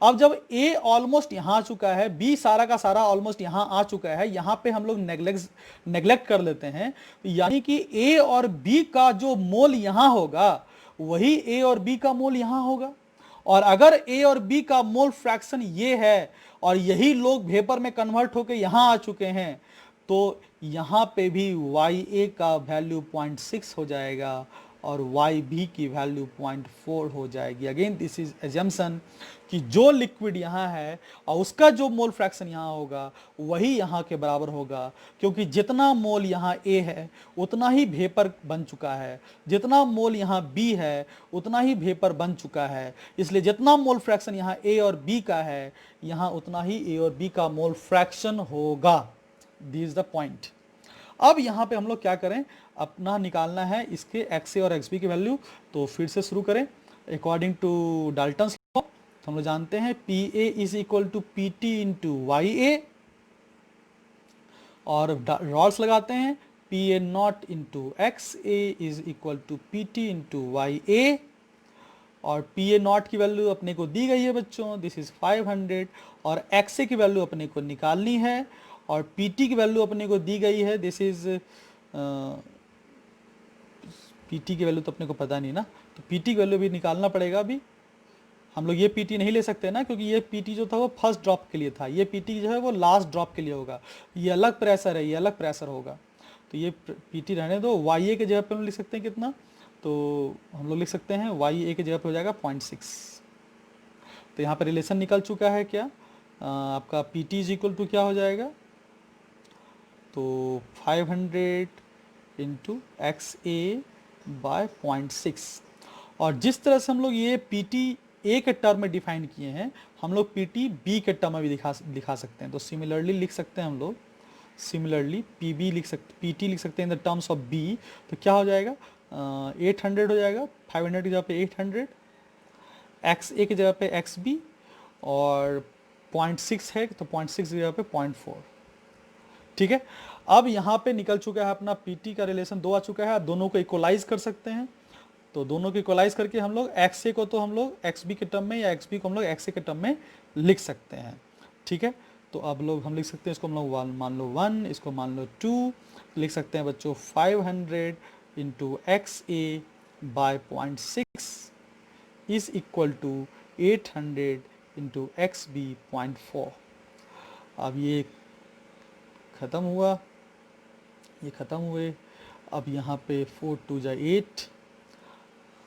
S1: अब जब ए ऑलमोस्ट यहां आ चुका है, बी सारा का सारा ऑलमोस्ट यहां आ चुका है, यहां पे हम लोग नेग्लेक्ट कर लेते हैं, यानी कि ए और बी का जो मोल यहां होगा वही ए और बी का मोल यहां होगा। और अगर ए और बी का मोल फ्रैक्शन ये है और यही लोग वेपर में कन्वर्ट होकर यहां आ चुके हैं, तो यहां पे भी वाई ए का वैल्यू 0.6 हो जाएगा और वाई बी की वैल्यू 0.4 हो जाएगी। अगेन दिस इज एजम्पशन कि जो लिक्विड यहाँ है और उसका जो मोल फ्रैक्शन यहाँ होगा वही यहाँ के बराबर होगा, क्योंकि जितना मोल यहाँ ए है उतना ही वेपर बन चुका है, जितना मोल यहाँ बी है उतना ही वेपर बन चुका है, इसलिए जितना मोल फ्रैक्शन यहाँ ए और बी का है यहाँ उतना ही ए और बी का मोल फ्रैक्शन होगा। This is the point. अब यहाँ पे हम लोग क्या करें, अपना निकालना है इसके एक्स ए और एक्स बी की वैल्यू। तो फिर से शुरू करें अकॉर्डिंग टू डाल्टन्स लॉ। तो हम लोग जानते हैं P A is equal to P T into Y A, और रॉल्स लगाते हैं P A not into X A is equal to P T into Y A, और पी ए नॉट की वैल्यू अपने को दी गई है बच्चों, दिस इज 500, और एक्स ए की वैल्यू अपने को निकालनी है, और पी टी की वैल्यू अपने को दी गई है, दिस इज पी टी की वैल्यू तो अपने को पता नहीं ना, तो पी टी की वैल्यू भी निकालना पड़ेगा। अभी हम लोग ये पी टी नहीं ले सकते ना, क्योंकि ये पी टी जो था वो फर्स्ट ड्रॉप के लिए था, ये पी टी जो है वो लास्ट ड्रॉप के लिए होगा, ये अलग प्रेशर है, ये अलग प्रेशर होगा। तो ये पी टी रहने दो। वाई ए के जगह पे हम लिख सकते हैं कितना, तो हम लोग लिख सकते हैं वाई ए के जगह पे हो जाएगा 0.6। तो यहाँ पर रिलेशन निकल चुका है क्या, आपका P T is equal to क्या हो जाएगा, तो 500 इंटू एक्स ए बाय 0.6। और जिस तरह से हम लोग ये पी टी ए के टर्म में डिफाइन किए हैं, हम लोग पी टी बी के टर्म में भी दिखा सकते हैं। तो सिमिलरली लिख सकते हैं हम लोग, सिमिलरली पी बी लिख सकते, पी टी लिख सकते हैं in the terms of B. तो क्या हो जाएगा, 800 हो जाएगा, 500 की जगह पे 800, एक्स ए की जगह पे एक्स बी, और 0.6 है तो 0.6 की जगह पे 0.4। ठीक है, अब यहाँ पे निकल चुका है अपना पी टी का रिलेशन 2 आ चुका है। आप दोनों को इक्वलाइज कर सकते हैं, तो दोनों को इक्वलाइज करके हम लोग एक्स ए को तो हम लोग एक्स बी के टर्म में, या एक्स बी को हम लोग एक्स ए के टर्म में लिख सकते हैं। ठीक है, तो अब लोग हम लिख सकते हैं इसको हम लोग मान लो 1, इसको मान लो 2, लिख सकते हैं बच्चों 500 into X A by 0.6 is equal to 800 into X B 0.4। अब ये ख़त्म हुआ, ये ख़त्म हुए। अब यहाँ पे 4 2 जा 8,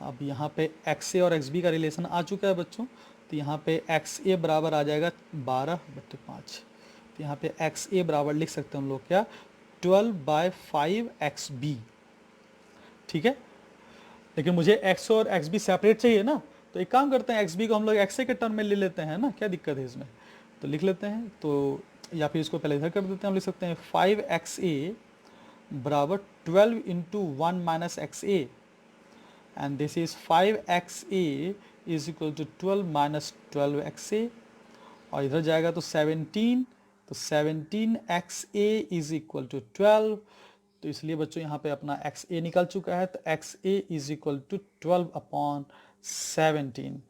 S1: अब यहाँ पे एक्स ए और एक्स बी का रिलेशन आ चुका है बच्चों। तो यहाँ पे एक्स ए बराबर आ जाएगा 12/5। तो यहाँ पे एक्स ए बराबर लिख सकते हैं हम लोग क्या, 12/5 एक्स बी। ठीक है, लेकिन मुझे एक्स और एक्स बी सेपरेट चाहिए ना, तो एक काम करते हैं एक्स बी को हम लोग एक्स ए के टर्म में ले लेते हैं ना, क्या दिक्कत है इसमें, तो लिख लेते हैं। तो या फिर इसको पहले इधर कर देते हैं, हम लिख सकते हैं 5xa बराबर 12 into 1 minus X A, and this is 5xa is equal to 12 minus 12xa, और इधर जाएगा तो 17, तो 17xa इज इक्वल टू 12। तो इसलिए बच्चों यहाँ पे अपना xa निकल चुका है, तो xa is equal to 12/17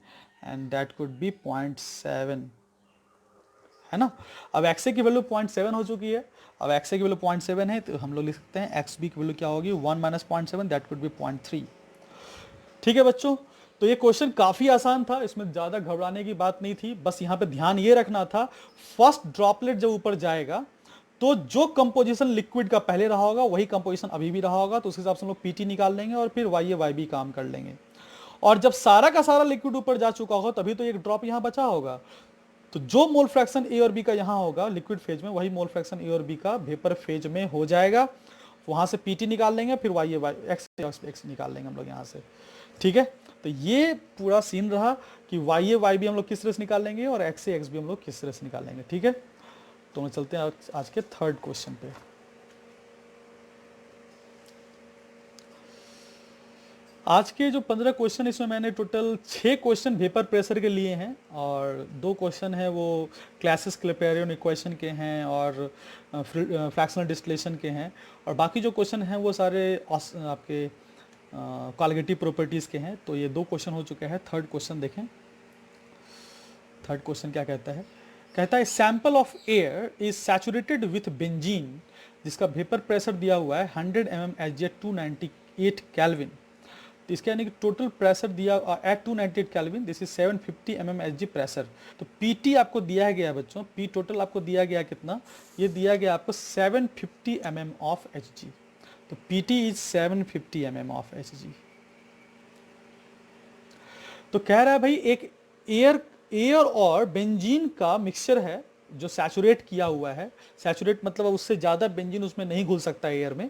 S1: and that could be 0.7, है ना। अब एक्स ए की वैल्यू 0.7 हो चुकी है, अब एक्स ए की वैल्यू 0.7 है, तो हम लोग लिख सकते हैं एक्स बी की वैल्यू क्या होगी, 1 माइनस 0.7 दैट कुड बी 0.3। ठीक है बच्चों, तो ये क्वेश्चन काफ़ी आसान था, इसमें ज़्यादा घबराने की बात नहीं थी, बस यहाँ पे ध्यान ये रखना था फर्स्ट ड्रॉपलेट जब ऊपर जाएगा तो जो कंपोजिशन लिक्विड का पहले रहा होगा वही कंपोजिशन अभी भी रहा होगा, तो उस हिसाब से हम लोग पीटी निकाल लेंगे और फिर वाई ए वाई बी काम कर लेंगे। और जब सारा का सारा लिक्विड ऊपर जा चुका होगा तभी तो एक ड्रॉप यहाँ बचा होगा, तो जो मोल फ्रैक्शन ए और बी का यहाँ होगा लिक्विड फेज में, वही मोल फ्रैक्शन ए और बी का वेपर फेज में हो जाएगा। वहां से पीटी निकाल लेंगे, फिर वाई ए वाई एक्स निकाल लेंगे हम लोग यहाँ से। ठीक है, तो ये पूरा सीन रहा कि वाई ए वाई बी हम लोग किस तरह से निकाल लेंगे और एक्स ए एक्स बी हम लोग किस तरह से निकाल लेंगे। ठीक है, तो हम चलते हैं आज के थर्ड क्वेश्चन पे। आज के जो 15 क्वेश्चन, इसमें मैंने टोटल 6 क्वेश्चन वेपर प्रेशर के लिए हैं और 2 क्वेश्चन है वो क्लासिस क्लैपेरियन इक्वेशन के हैं और फ्रैक्शनल डिस्टिलेशन के हैं, और बाकी जो क्वेश्चन हैं वो सारे आपके कॉलिगेटिव प्रॉपर्टीज़ के हैं। तो ये 2 क्वेश्चन हो चुके हैं। थर्ड क्वेश्चन देखें। थर्ड क्वेश्चन क्या कहता है? कहता है sample of air is saturated with benzene, जिसका वेपर प्रेशर दिया हुआ है 100 mm एच 298 केल्विन। तो इसका यानी कि टोटल प्रेशर दिया at 298 kelvin, this is 750 mm H pressure. तो पीटी आपको दिया गया बच्चों, पी टोटल आपको दिया गया कितना? ये दिया गया आपको 750 mm ऑफ एच जी। तो PT is 750 mm of H G. तो कह रहा है भाई एक एयर और बेंजीन का मिक्सचर है जो सैचुरेट किया हुआ है। सैचुरेट मतलब उससे ज़्यादा बेंजीन उसमें नहीं घुल सकता एयर में,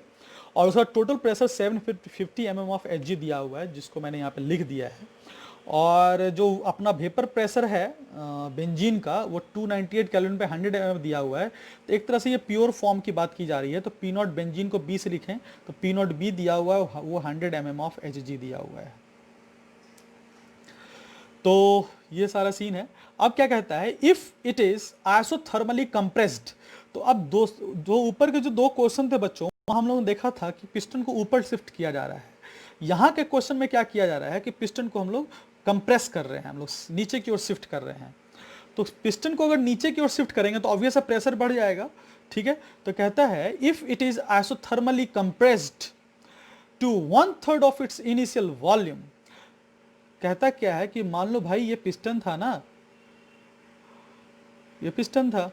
S1: और उसका total pressure 750 mm of H जी दिया हुआ है, जिसको मैंने यहाँ पे लिख दिया है। और जो अपना वेपर प्रेशर है बेंजीन का वो 298 केल्विन पे 100 mm दिया हुआ है। तो एक तरह से ये प्योर फॉर्म की बात की जा रही है। तो पी नॉट बेंजीन को बी से लिखें तो पी नॉट बी दिया हुआ है, वो 100 mm ऑफ एच जी दिया हुआ है। तो ये सारा सीन है। अब क्या कहता है, if it is isothermally compressed. तो अब दो ऊपर के जो 2 क्वेश्चन थे बच्चों, हम लोगों ने देखा था कि पिस्टन को ऊपर शिफ्ट किया जा रहा है। यहाँ के क्वेश्चन में क्या किया जा रहा है कि पिस्टन को हम लोग कंप्रेस कर रहे हैं, हम लोग नीचे की ओर शिफ्ट कर रहे हैं। तो पिस्टन को अगर नीचे की ओर शिफ्ट करेंगे तो ऑब्वियस प्रेशर बढ़ जाएगा। ठीक है, तो कहता है if it is isothermally compressed to 1/3 of its initial volume. कहता क्या है कि मान लो भाई ये पिस्टन था ना, ये पिस्टन था,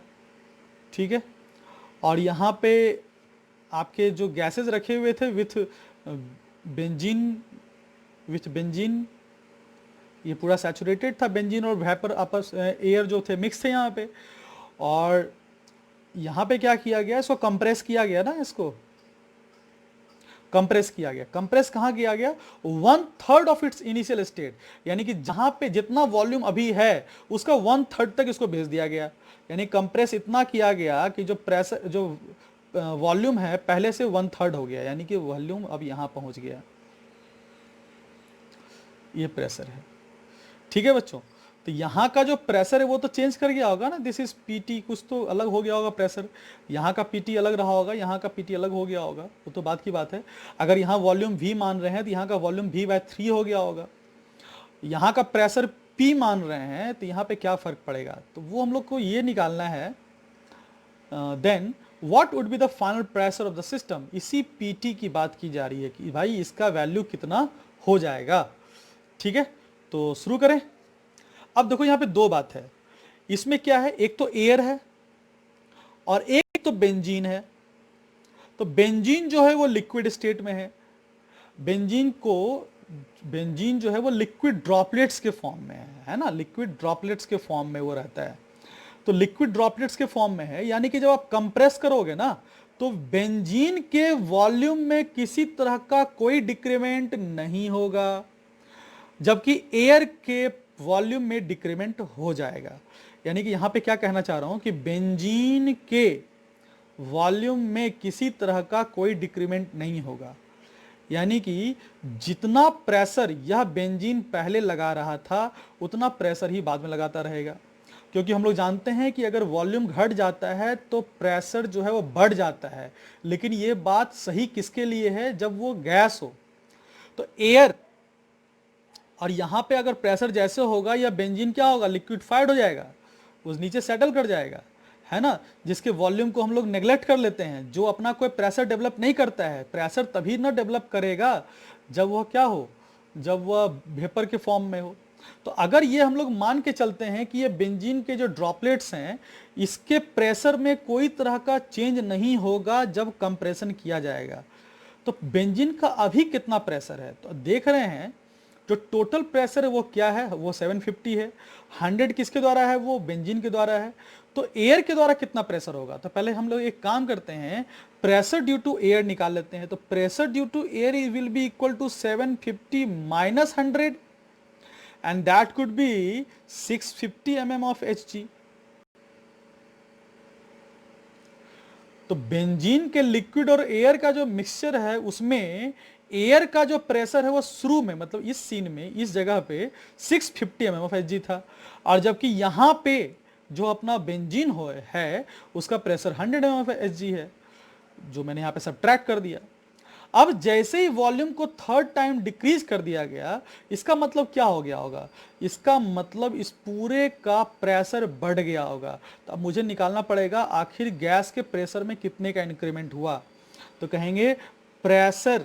S1: ठीक है, और यहाँ पे आपके जो गैसेस रखे हुए थे विथ बेंजीन, ये पूरा सैचुरेटेड था। बेंजीन और वेपर आपस एयर जो थे मिक्स थे यहाँ पे, और यहाँ पे क्या किया गया, इसको कंप्रेस किया गया ना, इसको कंप्रेस किया गया। कंप्रेस कहाँ किया गया? 1/3 ऑफ इट्स इनिशियल स्टेट, यानी कि जहां पे जितना वॉल्यूम अभी है उसका 1/3 तक इसको भेज दिया गया। यानी कंप्रेस इतना किया गया कि जो प्रेशर जो वॉल्यूम है पहले से 1/3 हो गया, यानी कि वॉल्यूम अब यहां पहुंच गया। ये प्रेशर है। ठीक है बच्चों, तो यहाँ का जो प्रेशर है वो तो चेंज कर गया होगा ना, दिस इज पीटी, कुछ तो अलग हो गया होगा प्रेशर। यहाँ का पीटी अलग रहा होगा, यहाँ का पीटी अलग हो गया होगा, वो तो बात की बात है। अगर यहाँ वॉल्यूम वी मान रहे हैं तो यहाँ का वॉल्यूम V/3 हो गया होगा। यहाँ का प्रेशर P मान रहे हैं तो यहाँ पे क्या फर्क पड़ेगा, तो वो हम लोग को ये निकालना है। Then what would be the final pressure of the system. इसी पीटी की बात की जा रही है कि भाई इसका वैल्यू कितना हो जाएगा। ठीक है, तो शुरू करें। अब देखो यहाँ पे 2 बात है इसमें, क्या है, एक तो एयर है और एक तो बेंजीन है। तो बेंजीन जो है वो लिक्विड स्टेट में है, बेंजीन जो है वो लिक्विड ड्रॉपलेट्स के फॉर्म में है ना, लिक्विड ड्रॉपलेट्स के फॉर्म में वो रहता है। तो लिक्विड ड्रॉपलेट्स के फॉर्म में है, यानी कि जब आप कंप्रेस करोगे ना तो बेंजीन के वॉल्यूम में किसी तरह का कोई डिक्रीमेंट नहीं होगा, जबकि एयर के वॉल्यूम में डिक्रीमेंट हो जाएगा। यानी कि यहां पे क्या कहना चाह रहा हूं कि बेंजीन के वॉल्यूम में किसी तरह का कोई डिक्रीमेंट नहीं होगा। यानी कि जितना प्रेशर यह बेंजीन पहले लगा रहा था उतना प्रेशर ही बाद में लगाता रहेगा, क्योंकि हम लोग जानते हैं कि अगर वॉल्यूम घट जाता है तो प्रेशर जो है वो बढ़ जाता है। लेकिन ये बात सही किसके लिए है? जब वो गैस हो। तो एयर और यहाँ पे अगर प्रेशर जैसे होगा या बेंजीन क्या होगा, लिक्विडफाइड हो जाएगा, उस नीचे सेटल कर जाएगा, है ना, जिसके वॉल्यूम को हम लोग नेग्लेक्ट कर लेते हैं, जो अपना कोई प्रेशर डेवलप नहीं करता है। प्रेशर तभी ना डेवलप करेगा जब वह क्या हो, जब वह वेपर के फॉर्म में हो। तो अगर ये हम लोग मान के चलते हैं कि ये बेंजीन के जो ड्रॉपलेट्स हैं इसके प्रेशर में कोई तरह का चेंज नहीं होगा जब कंप्रेशन किया जाएगा, तो बेंजीन का अभी कितना प्रेशर है, तो देख रहे हैं जो टोटल प्रेशर है वो क्या है, वो 750 है। 100 किसके द्वारा है, वो बेंजीन के द्वारा है। तो एयर के द्वारा कितना प्रेशर होगा, तो पहले हम लोग एक काम करते हैं, प्रेशर ड्यू टू एयर निकाल लेते हैं। तो pressure due to air will be equal to 750 minus 100 and that could be 650 mm of Hg। तो बेंजीन के लिक्विड और एयर का जो मिक्सचर है उसमें एयर का जो प्रेशर है वो शुरू में, मतलब इस सीन में, इस जगह पे 650 mm ऑफ Hg था, और जबकि यहां पे जो अपना बेंजीन है उसका प्रेशर 100 mm ऑफ Hg है, जो मैंने यहां पे सब्ट्रैक्ट कर दिया। अब जैसे ही वॉल्यूम को थर्ड टाइम डिक्रीज कर दिया गया, इसका मतलब क्या हो गया होगा, इसका मतलब इस पूरे का प्रेशर बढ़ गया होगा। तो अब मुझे निकालना पड़ेगा आखिर गैस के प्रेशर में कितने का इंक्रीमेंट हुआ। तो कहेंगे प्रेशर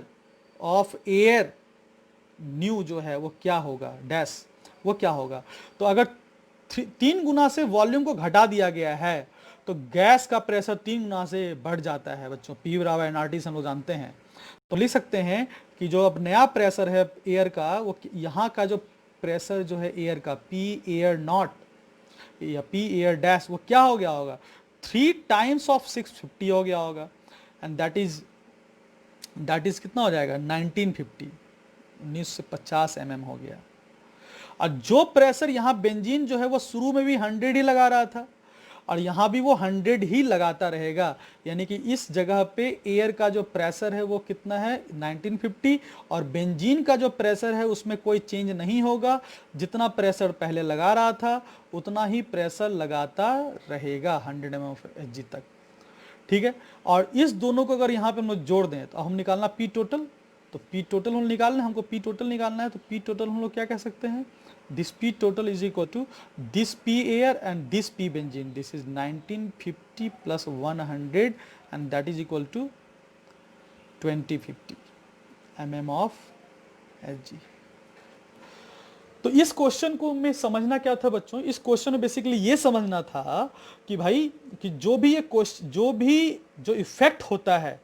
S1: ऑफ एयर न्यू जो है वो क्या होगा, डैश, वो क्या होगा। तो अगर 3 गुना से वॉल्यूम को घटा दिया गया है तो गैस का प्रेशर 3 गुना से बढ़ जाता है बच्चों। पी बराबर एनआरटी से हम लोग जानते हैं। तो लिख सकते हैं कि जो अब नया प्रेशर है एयर का, वो यहाँ का जो प्रेशर जो है एयर का, पी एयर नॉट या पी एयर डैश, वो क्या हो गया होगा, 3 टाइम्स ऑफ 650 हो गया होगा, एंड दैट इज कितना हो जाएगा, 1950 mm हो गया। और जो प्रेशर यहाँ बेंजीन जो है वो शुरू में भी 100 ही लगा रहा था और यहाँ भी वो 100 ही लगाता रहेगा, यानी कि इस जगह पे एयर का जो प्रेशर है वो कितना है, 1950, और बेंजीन का जो प्रेशर है उसमें कोई चेंज नहीं होगा। जितना प्रेशर पहले लगा रहा था उतना ही प्रेशर लगाता रहेगा 100 mm ऑफ Hg तक। ठीक है, और इस दोनों को अगर यहाँ पे हम लोग जोड़ दें तो हम निकालना पी टोटल, तो पी टोटल हम निकालना है, हमको पी टोटल निकालना है। तो पी टोटल हम लोग क्या कह सकते हैं, this P total is equal to this P air and this P benzene, this is 1950 plus 100 and that is equal to 2050 mm of Hg। तो इस क्वेश्चन को में समझना क्या था बच्चों, इस क्वेश्चन में बेसिकली ये समझना था कि भाई कि जो भी जो इफेक्ट होता है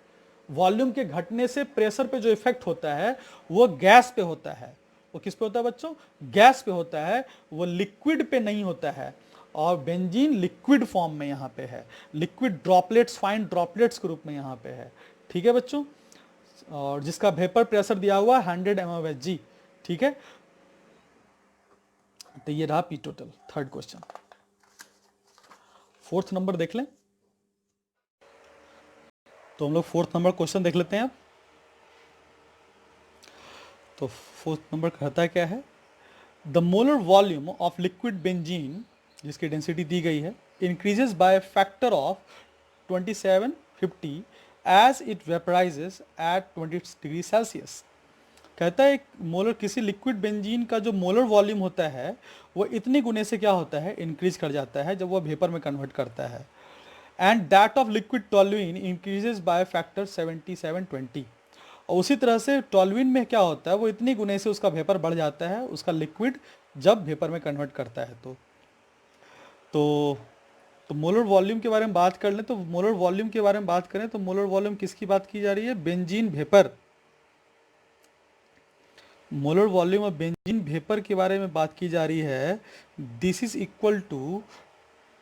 S1: वॉल्यूम के घटने से प्रेशर पे जो इफेक्ट होता है वो गैस पे होता है। वो किस पे होता है बच्चों, गैस पे होता है, वो लिक्विड पे नहीं होता है। और बेंजीन लिक्विड फॉर्म में यहाँ पे है, लिक्विड ड्रॉपलेट्स, फाइन ड्रॉपलेट्स के रूप में यहाँ पे है। ठीक है बच्चों, और जिसका वेपर प्रेशर दिया हुआ 100 mm of Hg। ठीक है, तो ये रहा P total, third question. Fourth number देख लें, तो हम लोग फोर्थ नंबर क्वेश्चन देख लेते हैं अब। तो फोर्थ नंबर कहता है क्या है, the molar volume of liquid benzene, जिसकी डेंसिटी दी गई है, increases by factor of 2750 as it vaporizes at 20 degree Celsius. कहता है मोलर किसी लिक्विड बेंजीन का जो मोलर वॉल्यूम होता है वो इतने गुने से क्या होता है, इंक्रीज कर जाता है जब वो वेपर में कन्वर्ट करता है। And that of liquid toluene increases by factor 7720। और उसी तरह से टॉल्यूइन में क्या होता है, वो इतनी गुने से उसका वेपर बढ़ जाता है, उसका लिक्विड जब वेपर में कन्वर्ट करता है। तो मोलर वॉल्यूम के बारे में बात कर लें, तो मोलर वॉल्यूम के बारे में बात करें तो मोलर वॉल्यूम किसकी बात की जा रही है, benzene vapour. Molar volume of benzene vapour के बारे में बात की जा रही है। This is equal to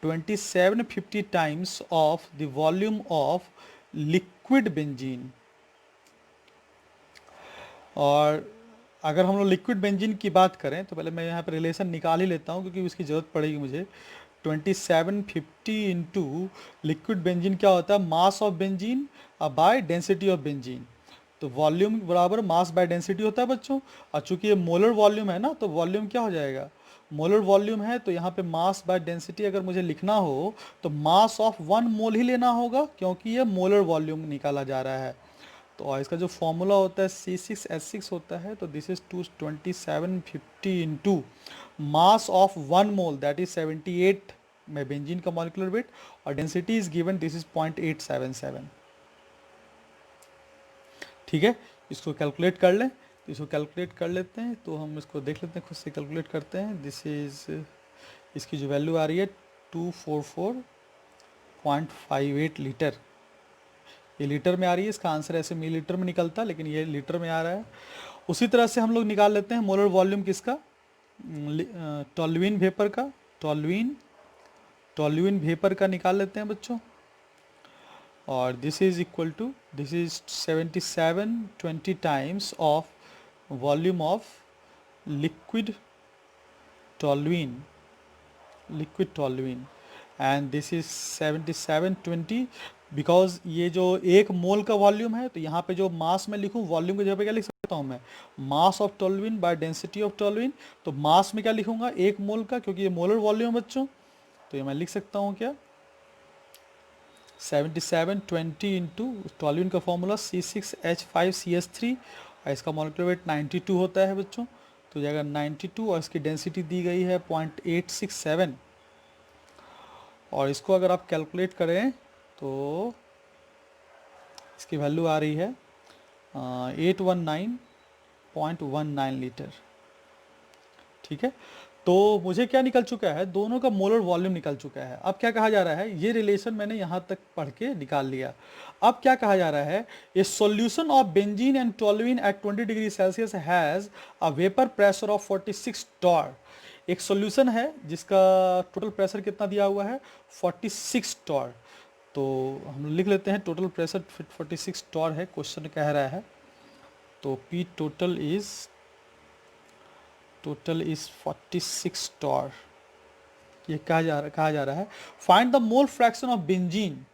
S1: 2750 times of the volume of liquid benzene. और अगर हम लोग लिक्विड बेंजीन की बात करें तो पहले मैं यहाँ पर रिलेशन निकाल ही लेता हूँ क्योंकि उसकी ज़रूरत पड़ेगी मुझे। 2750 इंटू लिक्विड बेंजीन क्या होता है, mass of benzene by density of benzene. तो वॉल्यूम बराबर मास बाय डेंसिटी होता है बच्चों। और चूंकि ये मोलर वॉल्यूम है ना, तो वॉल्यूम क्या हो जाएगा, मोलर वॉल्यूम है तो यहाँ पे मास बाय डेंसिटी अगर मुझे लिखना हो तो मास ऑफ 1 मोल ही लेना होगा क्योंकि ये मोलर वॉल्यूम निकाला जा रहा है। तो इसका जो फॉर्मूला होता है C6H6 होता है। तो this is 2750 into mass of 1 mole that is 78 में बेंजीन का मॉलिक्यूलर वेट, और density is given this is 0.877। ठीक है, इसको कैलकुलेट कर लें। तो इसको कैलकुलेट कर लेते हैं, तो हम इसको देख लेते हैं, खुद से कैलकुलेट करते हैं। दिस इज़, इसकी जो वैल्यू आ रही है 244.58 लीटर, ये लीटर में आ रही है। इसका आंसर ऐसे मिलीलीटर में निकलता, लेकिन ये लीटर में आ रहा है। उसी तरह से हम लोग निकाल लेते हैं मोलर वॉल्यूम किसका, टॉल्यूइन वेपर का, टॉल्यूइन वेपर का निकाल लेते हैं बच्चों। और this is equal to, this is 7720 times of volume of liquid toluene, liquid toluene, and this is 7720, because ये जो एक मोल का वॉल्यूम है, तो यहाँ पे जो मास में लिखूँ, वॉल्यूम की जगह पे क्या लिख सकता हूँ मैं, mass of toluene by density of toluene. तो मास में क्या लिखूंगा, एक मोल का, क्योंकि ये मोलर वॉल्यूम है बच्चों, तो ये मैं लिख सकता हूँ क्या, 7720 इंटू टॉल्यूइन का फॉर्मूला C6H5CH3, और इसका मॉलिक्यूलर वेट 92 होता है बच्चों, तो जाएगा 92, और इसकी डेंसिटी दी गई है 0.867, और इसको अगर आप कैलकुलेट करें तो इसकी वैल्यू आ रही है 819.19 लीटर। ठीक है, तो मुझे क्या निकल चुका है, दोनों का मोलर वॉल्यूम निकल चुका है। अब क्या कहा जा रहा है, ये रिलेशन मैंने यहाँ तक पढ़ के निकाल लिया। अब क्या कहा जा रहा है, a solution of benzene and toluene at 20 degree celsius has a vapour pressure of 46 torr. एक सॉल्यूशन है जिसका टोटल प्रेशर कितना दिया हुआ है, 46 टॉर। तो हम लिख लेते हैं टोटल प्रेशर 46 टॉर है, क्वेश्चन कह रहा है। तो P टोटल इज 46 टॉर। ये कहा जा रहा है find the mole fraction of benzene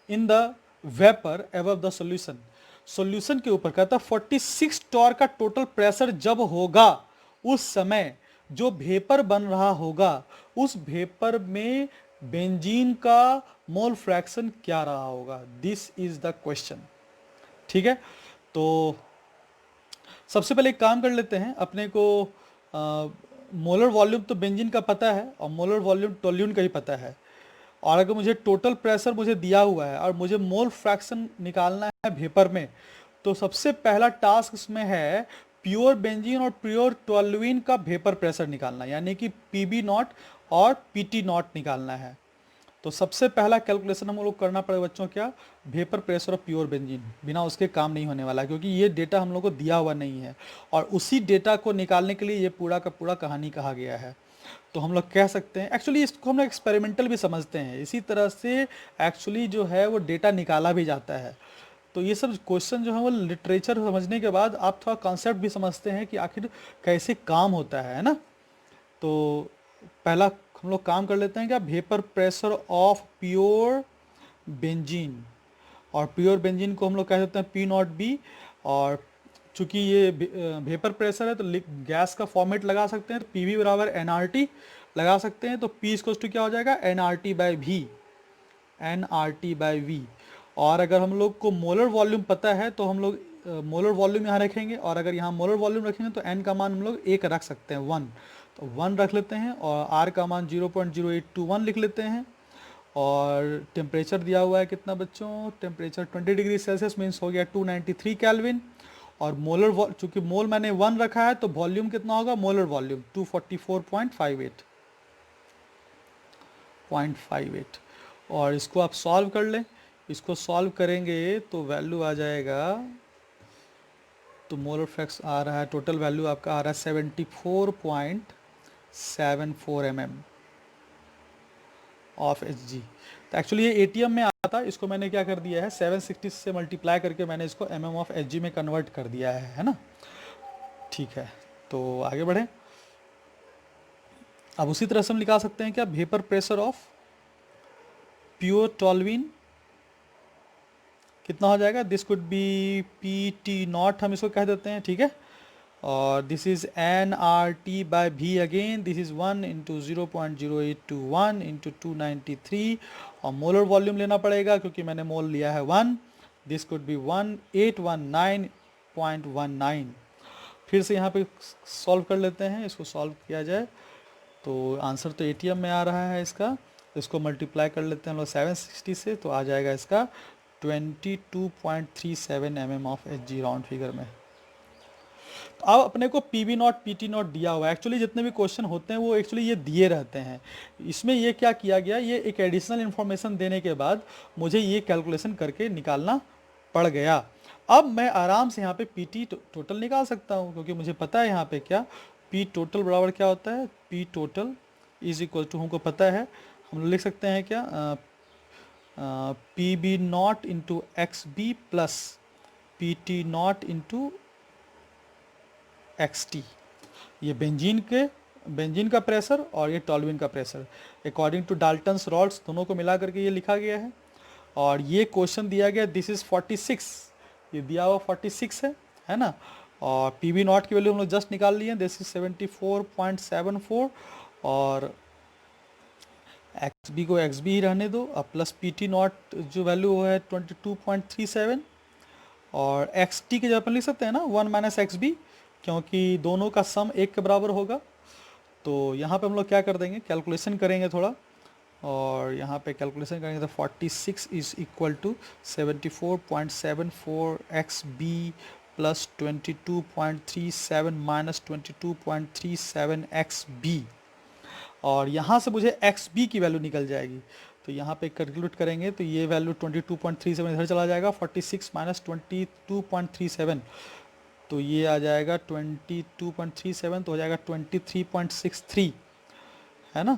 S1: in the vapour above the solution. Solution के ऊपर कहता है 46 टॉर का टोटल प्रेशर जब होगा, उस समय जो वेपर बन रहा होगा, उस वेपर में बेंजीन का मोल फ्रैक्शन क्या रहा होगा, दिस इज द क्वेश्चन। ठीक है, तो सबसे पहले एक काम कर लेते हैं, अपने को मोलर वॉल्यूम तो बेंजीन का पता है और मोलर वॉल्यूम टोल्यूइन का ही पता है, और अगर मुझे टोटल प्रेशर मुझे दिया हुआ है और मुझे मोल फ्रैक्शन निकालना है वेपर में, तो सबसे पहला टास्क इसमें है प्योर बेंजीन और प्योर टोल्यूइन का वेपर प्रेशर निकालना, यानी कि PB नॉट और PT नॉट निकालना है। तो सबसे पहला कैलकुलेशन हम लोग करना पड़ेगा बच्चों, क्या, vapour pressure of pure benzene, बिना उसके काम नहीं होने वाला, क्योंकि ये डेटा हम लोग को दिया हुआ नहीं है, और उसी डेटा को निकालने के लिए ये पूरा का पूरा कहानी कहा गया है। तो हम लोग कह सकते हैं, एक्चुअली इसको हम लोग एक्सपेरिमेंटल भी समझते हैं, इसी तरह से एक्चुअली जो है वो डेटा निकाला भी जाता है। तो ये सब क्वेश्चन जो है वो लिटरेचर समझने के बाद आप थोड़ा कॉन्सेप्ट भी समझते हैं कि आखिर कैसे काम होता है ना। तो पहला हम लोग काम कर लेते हैं क्या, vapour pressure of pure benzene, और प्योर बेंजीन को हम लोग कह देते हैं P नॉट बी, और चूंकि ये वेपर प्रेशर है तो गैस का फॉर्मेट लगा सकते हैं, तो PV बराबर NRT लगा सकते हैं। तो P इसको क्या हो जाएगा, NRT/V, NRT/V। और अगर हम लोग को मोलर वॉल्यूम पता है तो हम लोग मोलर वॉल्यूम यहाँ रखेंगे, और अगर यहाँ मोलर वॉल्यूम रखेंगे तो N का मान हम लोग 1 रख सकते हैं, 1, तो 1 रख लेते हैं, और R का मान 0.0821 लिख लेते हैं। और टेम्परेचर दिया हुआ है कितना बच्चों, टेम्परेचर 20 डिग्री सेल्सियस मीन्स हो गया 293 केल्विन, और मोलर चूंकि मोल मैंने 1 रखा है तो वॉल्यूम कितना होगा, मोलर वॉल्यूम 244.58। और इसको आप सॉल्व कर लें, इसको सॉल्व करेंगे तो वैल्यू आ जाएगा, तो मोलर फ्रैक्स आ रहा है, टोटल वैल्यू आपका आ रहा है 74.74 mm ऑफ Hg। तो एक्चुअली ये ATM में आता, इसको मैंने क्या कर दिया है, 760 से मल्टीप्लाई करके मैंने इसको mm ऑफ Hg में कन्वर्ट कर दिया है ना। ठीक है, तो आगे बढ़ें। अब उसी तरह से हम निकाल सकते हैं क्या, vapour pressure of pure toluene कितना हो जाएगा, this could B PT not हम इसको कह देते हैं। ठीक है, और this is NRT/V again, this is 1 into 0.0821 into 293, और मोलर वॉल्यूम लेना पड़ेगा क्योंकि मैंने मोल लिया है 1, दिस कुड बी 1819.19। फिर से यहाँ पे सॉल्व कर लेते हैं, इसको सॉल्व किया जाए तो आंसर तो ATM में आ रहा है इसका, इसको मल्टीप्लाई कर लेते हैं हम लोग 760 से, तो आ जाएगा इसका 22.37 mm of Hg round figure में। अब अपने को P B naught P T naught दिया हुआ है। एक्चुअली जितने भी क्वेश्चन होते हैं वो एक्चुअली ये दिए रहते हैं। इसमें ये क्या किया गया, ये एक एडिशनल इन्फॉर्मेशन देने के बाद मुझे ये कैलकुलेशन करके निकालना पड़ गया। अब मैं आराम से यहाँ पे पी टी टोटल निकाल सकता हूँ, क्योंकि मुझे पता है यहाँ पे क्या पी टोटल बराबर क्या होता है, P total is equal to, हमको पता है, हम लोग लिख सकते हैं क्या, P B naught into X B plus P T naught into X T. ये बेंजीन का प्रेशर और ये टॉल्यूइन का pressure according to Dalton's Raoult's दोनों को मिला करके ये लिखा गया है। और ये क्वेश्चन दिया गया, दिस इज़ 46, ये दिया हुआ 46 है ना। और पी वी नॉट की वैल्यू हम लोग जस्ट निकाल लिए, दिस इज 74.74, और एक्स बी को एक्स बी ही रहने दो, अब प्लस पी टी नॉट जो वैल्यू है 22.37, और एक्स टी की जगह पर लिख सकते हैं ना 1 माइनस एक्स बी, क्योंकि दोनों का सम एक के बराबर होगा। तो यहाँ पे हम लोग क्या कर देंगे, कैलकुलेशन करेंगे थोड़ा, और यहाँ पे कैलकुलेशन करेंगे तो 46 is equal to 74.74 X B plus 22.37 minus 22.37 X B, और यहाँ से मुझे एक्स बी की वैल्यू निकल जाएगी। तो यहाँ पे कैलकुलेट करेंगे तो ये वैल्यू 22.37 इधर चला जाएगा, 46 माइनस 22.37, तो ये आ जाएगा 22.37, तो हो जाएगा 23.63, है ना,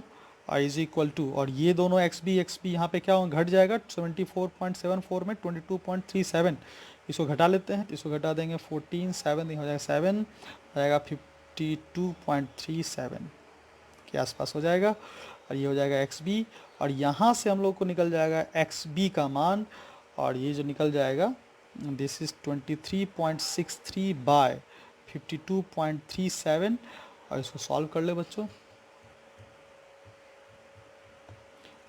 S1: इज इक्वल टू, और ये दोनों एक्स बी यहाँ पे क्या होगा, घट जाएगा 74.74 में 22.37, इसको घटा लेते हैं, इसको घटा देंगे 14, 7 हो जाएगा 7, हो जाएगा 52.37 के आसपास हो जाएगा, और ये हो जाएगा एक्स बी, और यहाँ से हम लोग को निकल जाएगा एक्स बी का मान, और ये जो निकल जाएगा दिस इज़ 23.63 बाय 52.37, और इसको सॉल्व कर ले बच्चों,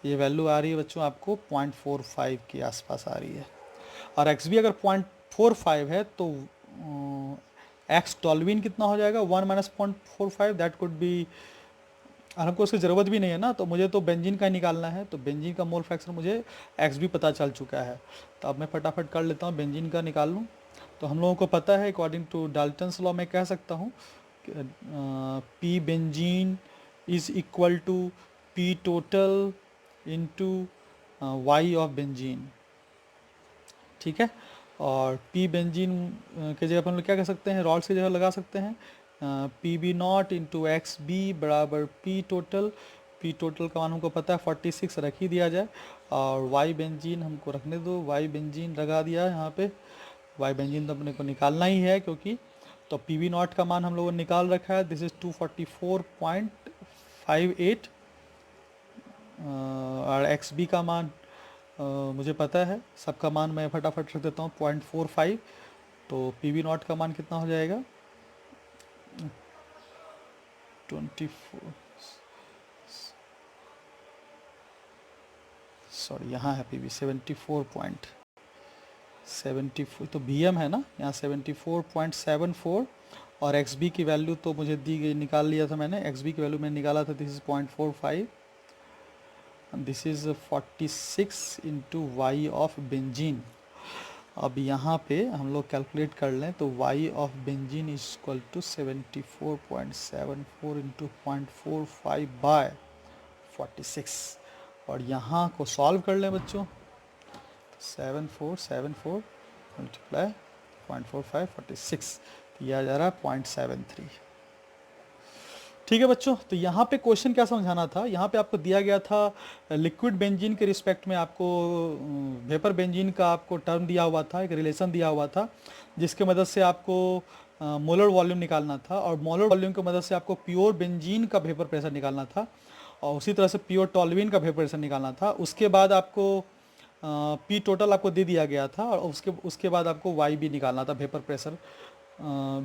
S1: ये वैल्यू आ रही है बच्चों आपको 0.45 के आसपास आ रही है। और एक्स बी अगर 0.45 है तो एक्स टॉल्यूइन कितना हो जाएगा, 1 माइनस 0.45, दैट कुड बी, और हमको उसकी ज़रूरत भी नहीं है ना, तो मुझे तो बेंजीन का निकालना है, तो बेंजीन का मोल फ्रैक्शन मुझे एक्स बी पता चल चुका है। तो अब मैं फटाफट कर लेता हूँ, बेंजीन का निकाल लूँ। तो हम लोगों को पता है अकॉर्डिंग टू डाल्टन्स लॉ मैं कह सकता हूँ P benzene is equal to P total into Y of benzene, ठीक है। और पी बेंजीन के जगह पर हम लोग क्या कह सकते हैं, रॉल्स की जगह लगा सकते हैं P B naught into X B बराबर पी टोटल का मान हमको पता है 46 रख ही दिया जाए, और वाई बेंजीन हमको रखने दो, वाई बेंजीन लगा दिया यहाँ पे, वाई बेंजीन तो अपने को निकालना ही है, क्योंकि तो पी बी नॉट का मान हम लोगों ने निकाल रखा है, दिस इज़ 244.58, और एक्स बी का मान मुझे पता है, सबका मान मैं फटाफट रख देता हूँ 0.45, तो पी बी नॉट का मान कितना हो जाएगा 24, सॉरी यहाँ है पी बी 74.74, तो बी एम है ना यहाँ 74.74, और एक्स बी की वैल्यू तो मुझे दी गई, निकाल लिया था मैंने, एक्स बी की वैल्यू मैंने निकाला था, this is 0.45, this is 46 into Y of benzene. अब यहाँ पे हम लोग कैलकुलेट कर लें तो Y of benzene is equal to 74.74 into 0.45 by 46, और यहाँ को सॉल्व कर लें बच्चों, 7474 मल्टीप्लाई 0.45 46, यह आ जा रहा है 0.73, ठीक है बच्चों। तो यहाँ पे क्वेश्चन क्या समझाना था, यहाँ पे आपको दिया गया था लिक्विड बेंजीन के रिस्पेक्ट में आपको वेपर बेंजीन का आपको टर्म दिया हुआ था, एक रिलेशन दिया हुआ था, जिसके मदद से आपको मोलर वॉल्यूम निकालना था, और मोलर वॉल्यूम की मदद से आपको प्योर बेंजीन का वेपर प्रेशर निकालना था, और उसी तरह से प्योर टॉल्यूइन का वेपर प्रेशर निकालना था। उसके बाद आपको पी टोटल आपको दे दिया गया था, और उसके बाद आपको वाई भी निकालना था, वेपर प्रेशर,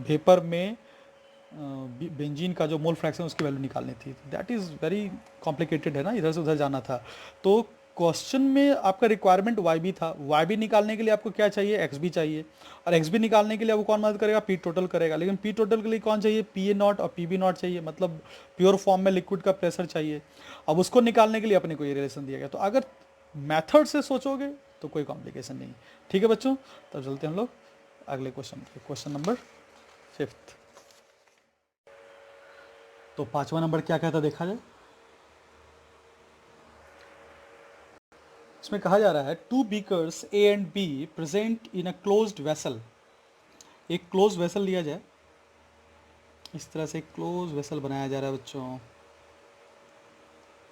S1: वेपर में बेंजीन का जो मोल फ्रैक्शन उसकी वैल्यू निकालनी थी। दैट इज़ वेरी कॉम्प्लिकेटेड है ना, इधर से उधर जाना था। तो क्वेश्चन में आपका रिक्वायरमेंट वाई बी था, वाई बी निकालने के लिए आपको क्या चाहिए, एक्स बी चाहिए, और एक्स बी निकालने के लिए आपको कौन मदद करेगा, पी टोटल करेगा, लेकिन पी टोटल के लिए कौन चाहिए, पी ए नॉट और पी बी नॉट चाहिए, मतलब प्योर फॉर्म में लिक्विड का प्रेशर चाहिए। अब उसको निकालने के लिए अपने को ये रिलेशन दिया गया। तो अगर मैथड से सोचोगे तो कोई कॉम्प्लिकेशन नहीं, ठीक है बच्चों। तब चलते हैं हम लोग अगले क्वेश्चन नंबर 5। तो पांचवा नंबर क्या कहता है देखा जाए। इसमें कहा जा रहा है two beakers A and B present in a closed vessel. एक क्लोज वेसल लिया जाए, इस तरह से एक क्लोज वेसल बनाया जा रहा है बच्चों,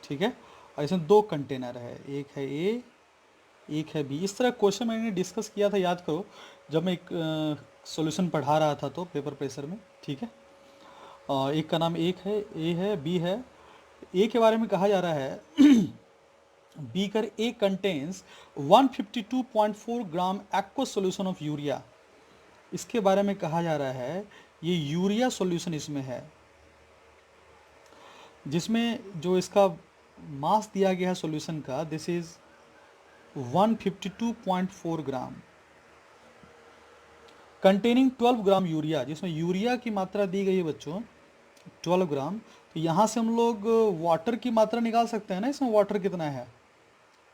S1: ठीक है। और इसमें दो कंटेनर है, एक है ए, एक है बी। इस तरह क्वेश्चन मैंने डिस्कस किया था, याद करो, जब मैं एक सॉल्यूशन पढ़ा रहा था तो पेपर प्रेशर में, ठीक है। और एक का नाम एक है, ए है, बी है। ए के बारे में कहा जा रहा है beaker A contains 152.4 gram aqua solution of urea. इसके बारे में कहा जा रहा है ये यूरिया सॉल्यूशन इसमें है, जिसमें जो इसका मास दिया गया है सॉल्यूशन का, this is 152.4 gram containing 12 gram urea, जिसमें यूरिया की मात्रा दी गई है बच्चों 12 ग्राम। तो यहाँ से हम लोग वाटर की मात्रा निकाल सकते हैं ना, इसमें वाटर कितना है,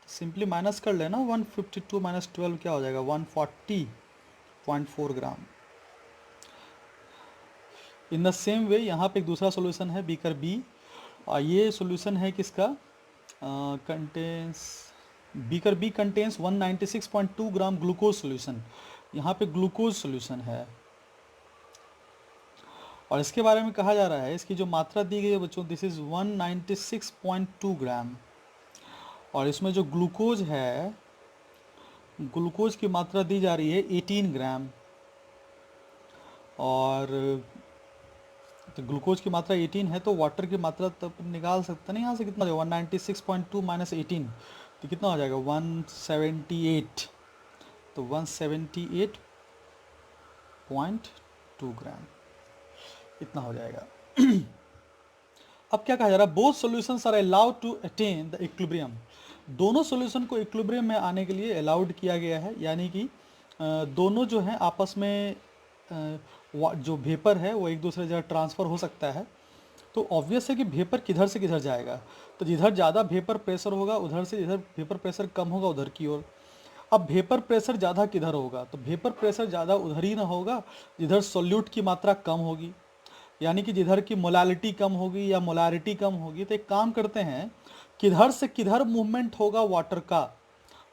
S1: सिंपली माइनस कर लेना, 152 माइनस 12 क्या हो जाएगा, 140.4 ग्राम। इन द सेम वे यहाँ पे एक दूसरा सॉल्यूशन है बीकर बी, और ये सॉल्यूशन है किसका, contains, beaker B contains 196.2 gram glucose solution. यहाँ पे ग्लूकोज सॉल्यूशन है, और इसके बारे में कहा जा रहा है इसकी जो मात्रा दी गई है बच्चों, दिस इज 196.2 ग्राम। और इसमें जो ग्लूकोज है, ग्लूकोज की मात्रा दी जा रही है 18 ग्राम। और तो ग्लूकोज की मात्रा 18 है, तो वाटर की मात्रा तब निकाल सकते नहीं, यहाँ से कितना हो जाएगा 196.2 माइनस 18, तो कितना हो जाएगा 178, तो 178.2 ग्राम इतना हो जाएगा। अब क्या कहा जा रहा है, both solutions are allowed to attain the equilibrium. दोनों सॉल्यूशन को इक्विलिब्रियम में आने के लिए अलाउड किया गया है, यानी कि दोनों जो हैं आपस में जो वेपर है वो एक दूसरे जगह ट्रांसफ़र हो सकता है। तो ऑब्वियस है कि वेपर किधर से किधर जाएगा, तो जिधर ज़्यादा वेपर प्रेशर होगा उधर से, जिधर वेपर प्रेशर कम होगा उधर की ओर। अब वेपर प्रेशर ज़्यादा किधर होगा, तो वेपर प्रेशर ज़्यादा उधर ही ना होगा जिधर सोल्यूट की मात्रा कम होगी, यानी कि जिधर की मोलालिटी कम होगी या मोलारिटी कम होगी। तो एक काम करते हैं, किधर से किधर मूवमेंट होगा वाटर का,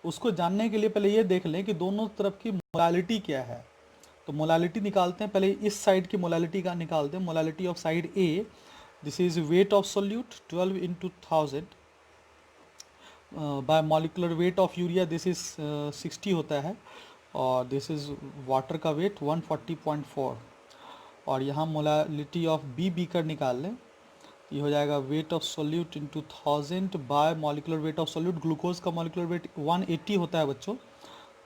S1: उसको जानने के लिए पहले ये देख लें कि दोनों तरफ की मोलालिटी क्या है। तो मोलालिटी निकालते हैं, पहले इस साइड की मोलालिटी का निकालते हैं, molality of side A, this is weight of solute 12 into 1000 bye molecular weight of urea, this is 60 होता है, और दिस इज वाटर का वेट 140.4। और यहाँ मोलालिटी ऑफ बी बीकर निकाल लें, ये हो जाएगा weight of solute into 1000 bye molecular weight of solute. Glucose का मॉलिकुलर वेट 180 होता है बच्चों,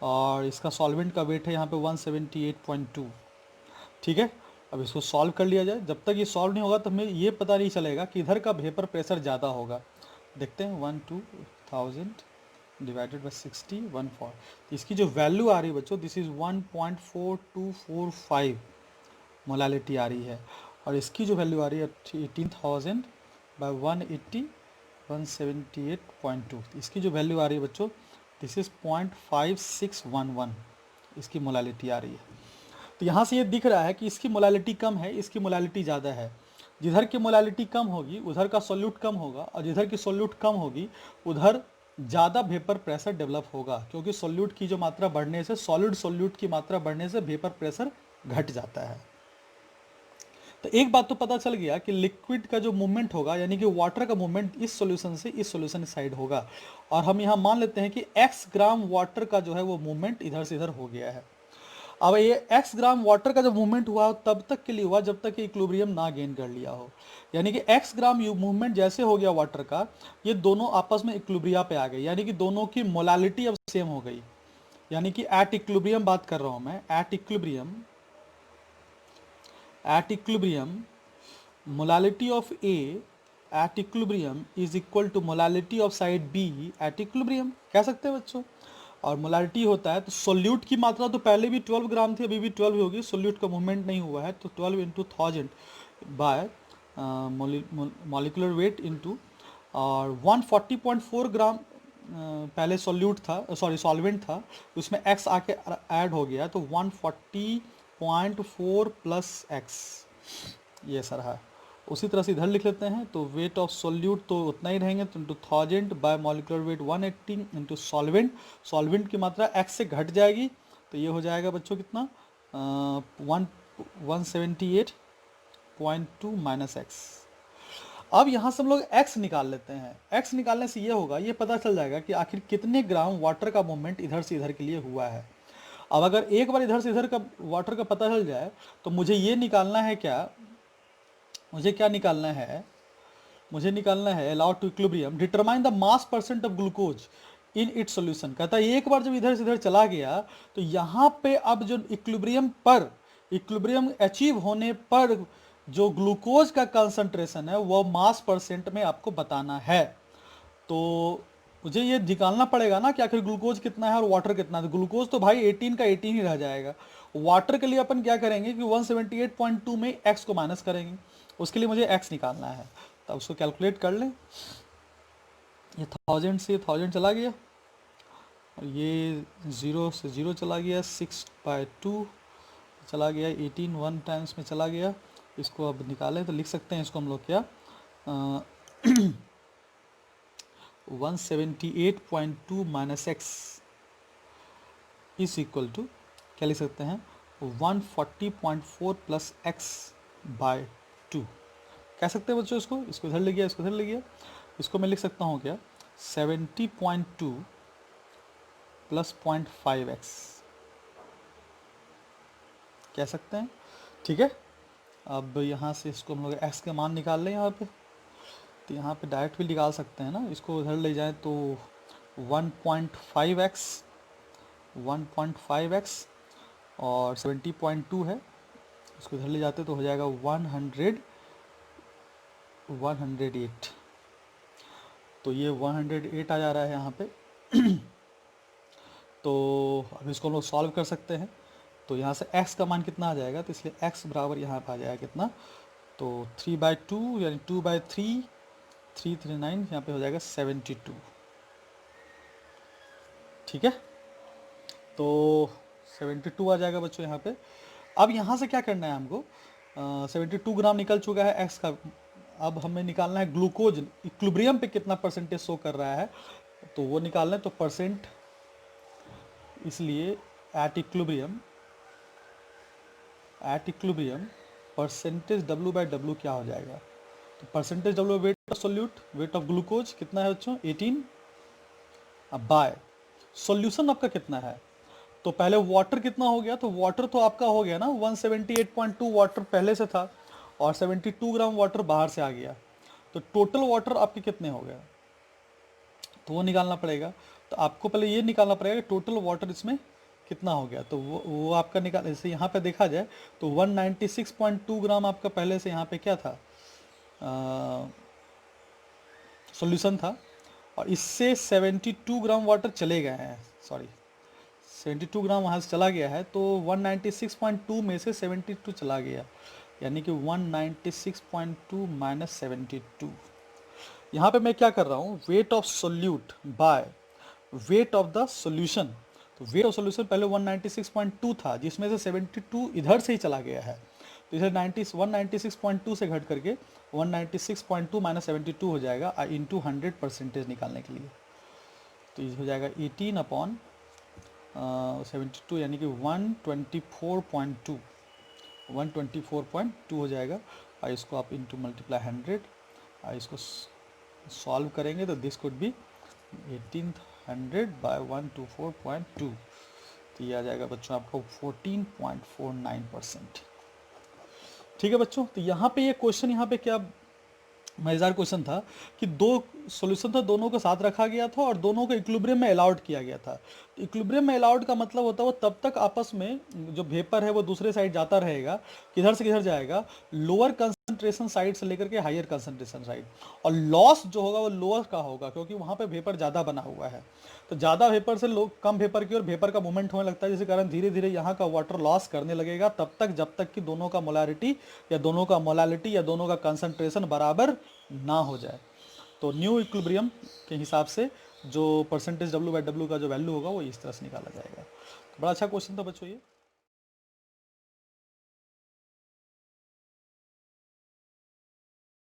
S1: और इसका सॉल्वेंट का वेट है यहाँ पे 178.2, ठीक है। अब इसको सॉल्व कर लिया जाए, जब तक ये सॉल्व नहीं होगा तो हमें ये पता नहीं चलेगा कि इधर का वेपर प्रेशर ज़्यादा होगा। देखते हैं 12000 डिवाइडेड बाई 60 14, तो इसकी जो वैल्यू आ रही है बच्चों, दिस इज़ 1.4245 मोलालिटी आ रही है, और इसकी जो वैल्यू आ रही है 18,000 बाई 180 178.2, इसकी जो वैल्यू आ रही है बच्चों, दिस इज़ 0.5611 इसकी मोलालिटी आ रही है। तो यहाँ से ये दिख रहा है कि इसकी मोलालिटी कम है, इसकी मोलालिटी ज़्यादा है। जिधर की मोलालिटी कम होगी उधर का सोल्यूट कम होगा, और जिधर की सोल्यूट कम होगी उधर ज़्यादा वेपर प्रेशर डेवलप होगा, क्योंकि सोल्यूट की जो मात्रा बढ़ने से, सॉलिड सोल्यूट की मात्रा बढ़ने से वेपर प्रेशर घट जाता है। तो एक बात तो पता चल गया कि लिक्विड का जो मूवमेंट होगा, यानी कि वाटर का मूवमेंट इस सॉल्यूशन से इस सॉल्यूशन साइड होगा, और हम यहाँ मान लेते हैं कि x ग्राम वाटर का जो है वो मूवमेंट इधर से इधर हो गया है। अब ये x ग्राम वाटर का जब मूवमेंट हुआ तब तक के लिए हुआ जब तक इक्विलिब्रियम ना गेन कर लिया हो, यानी कि x ग्राम मूवमेंट जैसे हो गया वाटर का, ये दोनों आपस में इक्विलिब्रिया पे आ गए, यानी कि दोनों की मोलालिटी अब सेम हो गई। यानी कि एट इक्विलिब्रियम बात कर रहा हूँ मैं, at equilibrium molality of A at equilibrium is equal to molality of side B at equilibrium, कह सकते हैं बच्चों। और मोलालिटी होता है, तो सोल्यूट की मात्रा तो पहले भी 12 ग्राम थी, अभी भी 12 ही होगी, सोल्यूट का मूवमेंट नहीं हुआ है, तो 12 into 1000 bye molecular weight into, और 140.4 ग्राम पहले सोल्यूट था, सॉरी सॉल्वेंट था, उसमें x आके ऐड हो गया, तो 140.4 प्लस x ये सर है, उसी तरह से इधर लिख लेते हैं, तो वेट ऑफ सोल्यूट तो उतना ही रहेंगे, तो into 1000 bye molecular weight 180 into solvent, solvent की मात्रा x से घट जाएगी, तो ये हो जाएगा बच्चों कितना 178.2 माइनस एक्स। अब यहाँ से हम लोग x निकाल लेते हैं। x निकालने से ये होगा, ये पता चल जाएगा कि आखिर कितने ग्राम वाटर का मूवमेंट इधर से इधर के लिए हुआ है। अब अगर एक बार इधर से इधर का वाटर का पता चल जाए, तो मुझे ये निकालना है क्या, मुझे क्या निकालना है, मुझे निकालना है allow to equilibrium determine the mass percent of glucose in its solution. कहता है एक बार जब इधर से इधर चला गया, तो यहाँ पे अब जो इक्विलिब्रियम अचीव होने पर जो ग्लूकोज का कंसंट्रेशन है वो मास परसेंट में आपको बताना है। तो मुझे ये निकालना पड़ेगा ना कि आखिर ग्लूकोज कितना है और वाटर कितना है। तो ग्लूकोज तो भाई 18 का 18 ही रह जाएगा। वाटर के लिए अपन क्या करेंगे कि 178.2 में x को माइनस करेंगे, उसके लिए मुझे x निकालना है। तब उसको कैलकुलेट कर लें, ये 1000 से 1000 चला गया, और ये 0 से 0 चला गया, 6/2 चला गया, 18 1 टाइम्स में चला गया। इसको अब निकालें तो लिख सकते हैं इसको हम लोग क्या 178.2 minus X is equal to क्या लिख सकते हैं 140.4 प्लस एक्स बाय 2 कह सकते हैं बच्चों। इसको इधर ले गया, इसको इधर ले गया, इसको मैं लिख सकता हूँ क्या 70.2 प्लस 0.5x कह सकते हैं, ठीक है। अब यहाँ से इसको हम लोग x के मान निकाल लें यहाँ पे, तो यहाँ पे डायरेक्ट भी निकाल सकते हैं ना, इसको इधर ले जाएं तो 1.5x और 70.2 है, इसको इधर ले जाते तो हो जाएगा 108, तो ये 108 आ जा रहा है यहाँ पे। तो अब इसको हम लोग सॉल्व कर सकते हैं, तो यहाँ से x का मान कितना आ जाएगा, तो इसलिए x बराबर यहाँ पर आ जाएगा कितना, तो 3/2 यानी 2/3 339 यहाँ पे हो जाएगा 72, ठीक है। तो 72 आ जाएगा बच्चों यहाँ पे। अब यहाँ से क्या करना है हमको, 72 ग्राम निकल चुका है x का, अब हमें निकालना है ग्लूकोज इक्विलिब्रियम पे कितना परसेंटेज शो कर रहा है, तो वो निकालना है। तो परसेंट, इसलिए एट इक्विलिब्रियम परसेंटेज W/W क्या हो जाएगा, तो percentage W weight of solute, weight of glucose कितना है बच्चों 18, अब बाय सॉल्यूशन आपका कितना है, तो पहले वाटर कितना हो गया, तो वाटर तो आपका हो गया ना 178.2 वाटर पहले से था और 72 ग्राम वाटर बाहर से आ गया, तो टोटल वाटर आपके कितने हो गए, तो वो निकालना पड़ेगा। तो आपको पहले ये निकालना पड़ेगा टोटल वाटर इसमें कितना हो गया, तो वो आपका निकाल, जैसे यहाँ पे देखा जाए तो 196.2 ग्राम आपका पहले से यहाँ पे क्या था सॉल्यूशन था, और इससे 72 ग्राम वाटर चले गए हैं, सॉरी 72 ग्राम वहाँ से चला गया है, तो 196.2 में से 72 चला गया, यानी कि 196.2 माइनस 72। यहाँ पे मैं क्या कर रहा हूँ, weight of solute by weight of the solution, तो वेट ऑफ सॉल्यूशन पहले 196.2 था, जिसमें से 72 इधर से ही चला गया है, तो इधर 196.2 से घट करके 196.2 माइनस 72 हो जाएगा इंटू 100 परसेंटेज निकालने के लिए, तो ये हो जाएगा 18/72 यानी कि 124.2 हो जाएगा, और इसको आप इंटू मल्टीप्लाई 100, और इसको सॉल्व करेंगे तो दिस कुड बी 1800 बाय 124.2, तो ये आ जाएगा बच्चों आपको 14.49%, ठीक है बच्चों। तो यहाँ पे ये क्वेश्चन यहाँ पे क्या मज़ेदार क्वेश्चन था कि दो सॉल्यूशन था, दोनों को साथ रखा गया था और दोनों को इक्विलिब्रियम में अलाउड किया गया था। तो इक्विलिब्रियम में अलाउड का मतलब होता है वो तब तक आपस में जो वेपर है वो दूसरे साइड जाता रहेगा, किधर से किधर जाएगा, लोअर कंसंट्रेशन साइड से लेकर के हायर कंसंट्रेशन साइड, और लॉस जो होगा वो लोअर का होगा क्योंकि वहाँ पे वेपर ज़्यादा बना हुआ है, तो ज़्यादा वेपर से कम वेपर की और वेपर का मूवमेंट होने लगता है, जिसके कारण धीरे धीरे यहाँ का वाटर लॉस करने लगेगा तब तक जब तक कि दोनों का मोलारिटी या दोनों का मोलालिटी या दोनों का कंसंट्रेशन बराबर ना हो जाए। तो न्यू इक्विलिब्रियम के हिसाब से जो परसेंटेज W/W का जो वैल्यू होगा वो इस तरह से निकाला जाएगा। बड़ा अच्छा क्वेश्चन था बच्चों ये।